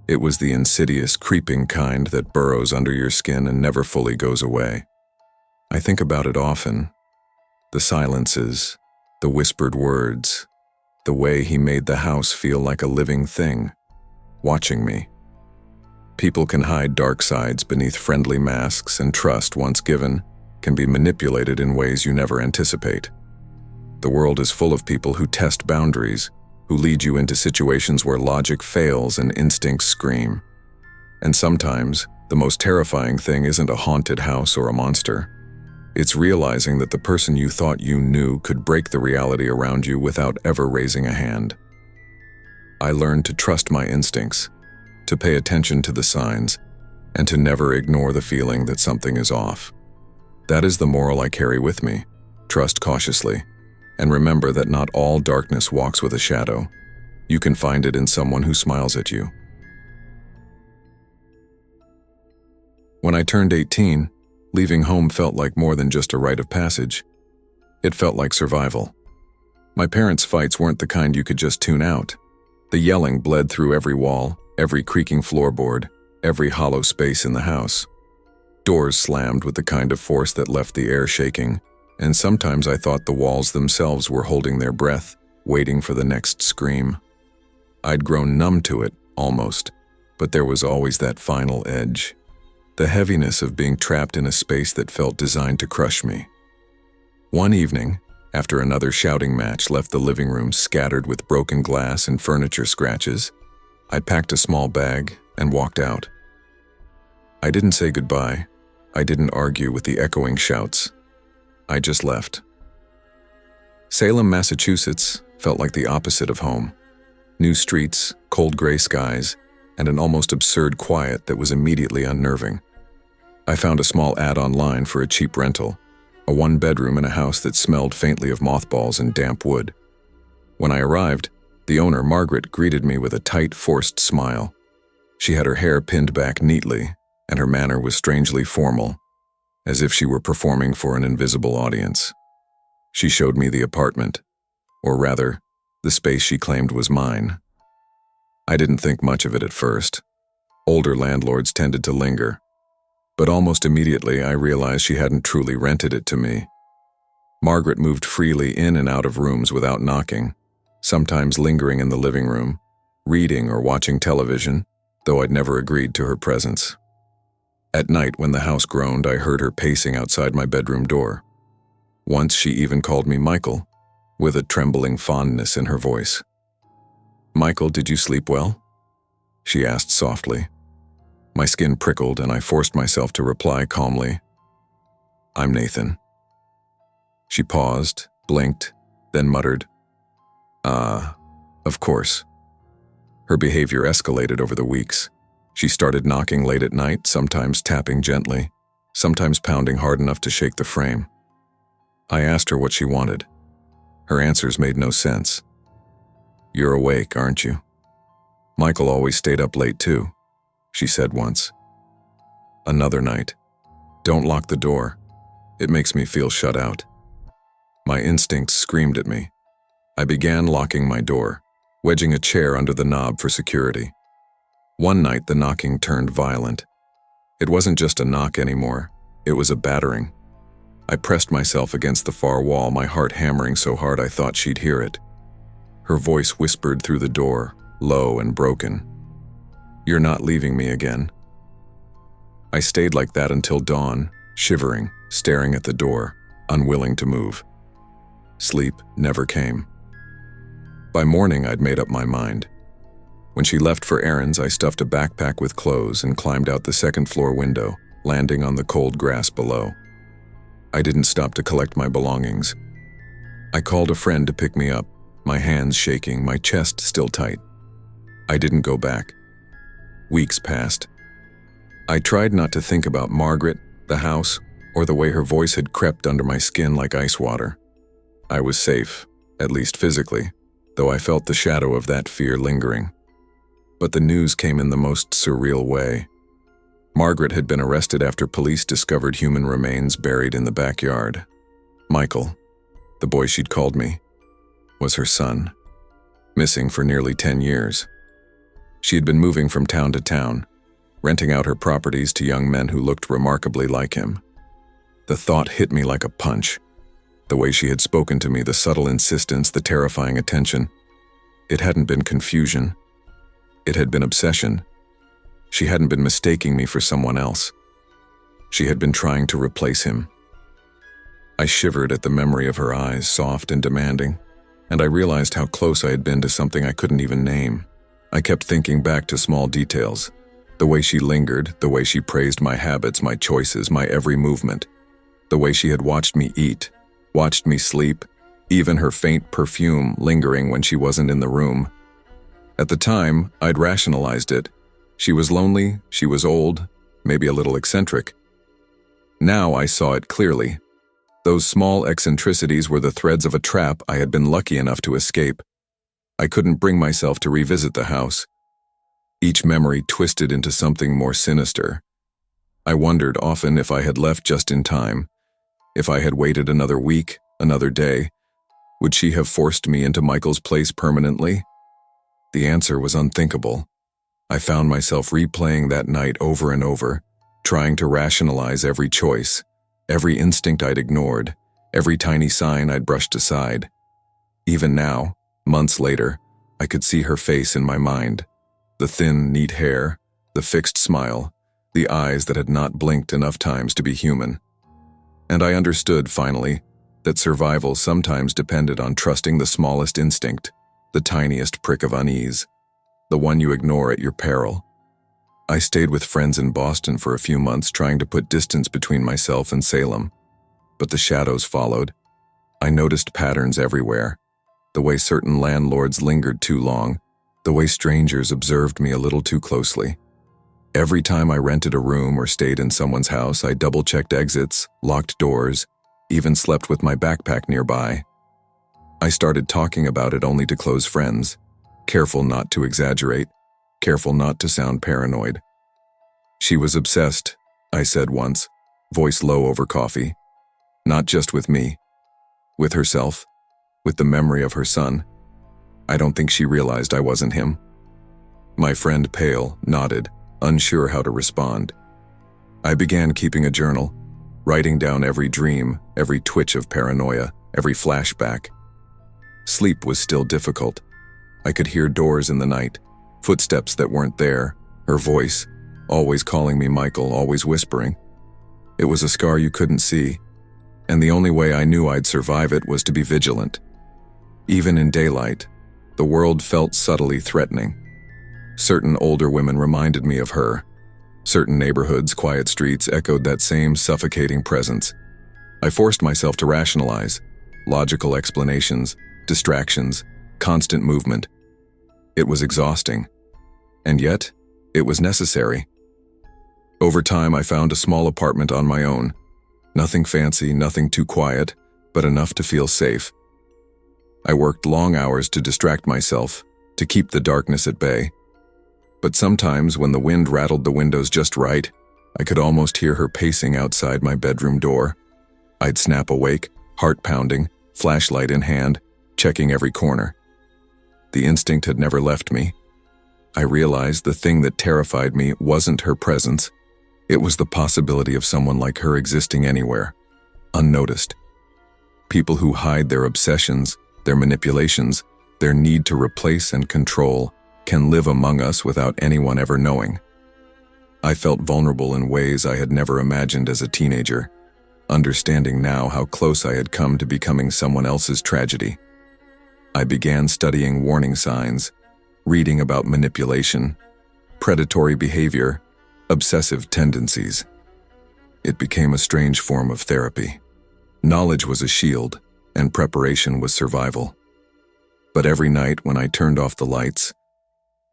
It was the insidious, creeping kind that burrows under your skin and never fully goes away. I think about it often. The silences, the whispered words, the way he made the house feel like a living thing, watching me. People can hide dark sides beneath friendly masks, and trust, once given, can be manipulated in ways you never anticipate. The world is full of people who test boundaries, who lead you into situations where logic fails and instincts scream. And sometimes, the most terrifying thing isn't a haunted house or a monster. It's realizing that the person you thought you knew could break the reality around you without ever raising a hand. I learned to trust my instincts, to pay attention to the signs, and to never ignore the feeling that something is off. That is the moral I carry with me. Trust cautiously, and remember that not all darkness walks with a shadow. You can find it in someone who smiles at you. When I turned 18, leaving home felt like more than just a rite of passage. It felt like survival. My parents' fights weren't the kind you could just tune out. The yelling bled through every wall, every creaking floorboard, every hollow space in the house. Doors slammed with the kind of force that left the air shaking, and sometimes I thought the walls themselves were holding their breath, waiting for the next scream. I'd grown numb to it, almost, but there was always that final edge. The heaviness of being trapped in a space that felt designed to crush me. One evening, after another shouting match left the living room scattered with broken glass and furniture scratches, I packed a small bag and walked out. I didn't say goodbye. I didn't argue with the echoing shouts. I just left. Salem, Massachusetts felt like the opposite of home. New streets, cold gray skies, and an almost absurd quiet that was immediately unnerving. I found a small ad online for a cheap rental, a one-bedroom in a house that smelled faintly of mothballs and damp wood. When I arrived, the owner, Margaret, greeted me with a tight, forced smile. She had her hair pinned back neatly, and her manner was strangely formal, as if she were performing for an invisible audience. She showed me the apartment, or rather, the space she claimed was mine. I didn't think much of it at first. Older landlords tended to linger, but almost immediately I realized she hadn't truly rented it to me. Margaret moved freely in and out of rooms without knocking, sometimes lingering in the living room, reading or watching television, though I'd never agreed to her presence. At night, when the house groaned, I heard her pacing outside my bedroom door. Once she even called me Michael, with a trembling fondness in her voice. "Michael, did you sleep well?" she asked softly. My skin prickled and I forced myself to reply calmly, "I'm Nathan." She paused, blinked, then muttered, Of course." Her behavior escalated over the weeks. She started knocking late at night, sometimes tapping gently, sometimes pounding hard enough to shake the frame. I asked her what she wanted. Her answers made no sense. "You're awake, aren't you?" "Michael always stayed up late too," she said once. Another night, "Don't lock the door. It makes me feel shut out." My instincts screamed at me. I began locking my door, wedging a chair under the knob for security. One night, the knocking turned violent. It wasn't just a knock anymore, it was a battering. I pressed myself against the far wall, my heart hammering so hard I thought she'd hear it. Her voice whispered through the door, low and broken. "You're not leaving me again." I stayed like that until dawn, shivering, staring at the door, unwilling to move. Sleep never came. By morning, I'd made up my mind. When she left for errands, I stuffed a backpack with clothes and climbed out the second-floor window, landing on the cold grass below. I didn't stop to collect my belongings. I called a friend to pick me up, my hands shaking, my chest still tight. I didn't go back. Weeks passed. I tried not to think about Margaret, the house, or the way her voice had crept under my skin like ice water. I was safe, at least physically, though I felt the shadow of that fear lingering. But the news came in the most surreal way. Margaret had been arrested after police discovered human remains buried in the backyard. Michael, the boy she'd called me, was her son, missing for nearly 10 years. She had been moving from town to town, renting out her properties to young men who looked remarkably like him. The thought hit me like a punch. The way she had spoken to me, the subtle insistence, the terrifying attention. It hadn't been confusion. It had been obsession. She hadn't been mistaking me for someone else. She had been trying to replace him. I shivered at the memory of her eyes, soft and demanding, and I realized how close I had been to something I couldn't even name. I kept thinking back to small details. The way she lingered, the way she praised my habits, my choices, my every movement. The way she had watched me eat, watched me sleep, even her faint perfume lingering when she wasn't in the room. At the time, I'd rationalized it. She was lonely, she was old, maybe a little eccentric. Now I saw it clearly. Those small eccentricities were the threads of a trap I had been lucky enough to escape. I couldn't bring myself to revisit the house. Each memory twisted into something more sinister. I wondered often if I had left just in time. If I had waited another week, another day, would she have forced me into Michael's place permanently? The answer was unthinkable. I found myself replaying that night over and over, trying to rationalize every choice, every instinct I'd ignored, every tiny sign I'd brushed aside. Even now, months later, I could see her face in my mind. The thin, neat hair, the fixed smile, the eyes that had not blinked enough times to be human. And I understood, finally, that survival sometimes depended on trusting the smallest instinct, the tiniest prick of unease, the one you ignore at your peril. I stayed with friends in Boston for a few months, trying to put distance between myself and Salem. but the shadows followed. I noticed patterns everywhere. The way certain landlords lingered too long, the way strangers observed me a little too closely. Every time I rented a room or stayed in someone's house, I double-checked exits, locked doors, even slept with my backpack nearby. I started talking about it only to close friends, careful not to exaggerate, careful not to sound paranoid. "She was obsessed," I said once, voice low over coffee. "Not just with me. With herself. With the memory of her son. I don't think she realized I wasn't him." My friend, pale, nodded, unsure how to respond. I began keeping a journal, writing down every dream, every twitch of paranoia, every flashback. Sleep was still difficult. I could hear doors in the night, footsteps that weren't there, her voice, always calling me Michael, always whispering. It was a scar you couldn't see, and the only way I knew I'd survive it was to be vigilant. Even in daylight, the world felt subtly threatening. Certain older women reminded me of her. Certain neighborhoods, quiet streets echoed that same suffocating presence. I forced myself to rationalize, logical explanations, distractions, constant movement. It was exhausting, and yet it was necessary. Over time, I found a small apartment on my own. Nothing fancy, nothing too quiet, but enough to feel safe. I worked long hours to distract myself, to keep the darkness at bay. But sometimes, when the wind rattled the windows just right, I could almost hear her pacing outside my bedroom door. I'd snap awake, heart pounding, flashlight in hand, checking every corner. The instinct had never left me. I realized the thing that terrified me wasn't her presence. It was the possibility of someone like her existing anywhere, unnoticed. People who hide their obsessions, their manipulations, their need to replace and control, can live among us without anyone ever knowing. I felt vulnerable in ways I had never imagined as a teenager, understanding now how close I had come to becoming someone else's tragedy. I began studying warning signs, reading about manipulation, predatory behavior, obsessive tendencies. It became a strange form of therapy. Knowledge was a shield, and preparation was survival. But every night when I turned off the lights,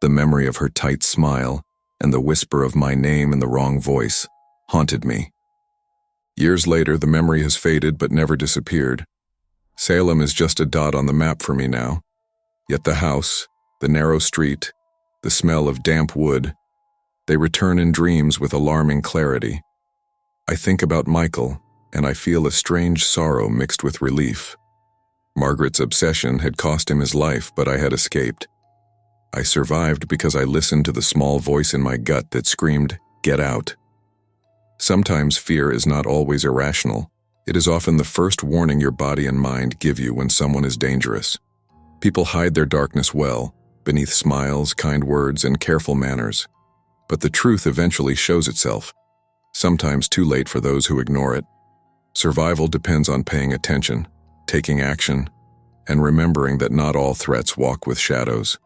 the memory of her tight smile and the whisper of my name in the wrong voice haunted me. Years later, the memory has faded but never disappeared. Salem is just a dot on the map for me now. Yet the house, the narrow street, the smell of damp wood, they return in dreams with alarming clarity. I think about Michael, and I feel a strange sorrow mixed with relief. Margaret's obsession had cost him his life, but I had escaped. I survived because I listened to the small voice in my gut that screamed, "Get out." Sometimes fear is not always irrational. It is often the first warning your body and mind give you when someone is dangerous. People hide their darkness well, beneath smiles, kind words, and careful manners. But the truth eventually shows itself, sometimes too late for those who ignore it. Survival depends on paying attention, taking action, and remembering that not all threats walk with shadows.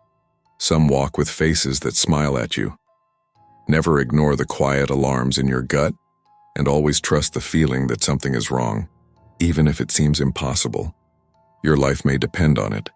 Some walk with faces that smile at you. Never ignore the quiet alarms in your gut, and always trust the feeling that something is wrong, even if it seems impossible. Your life may depend on it.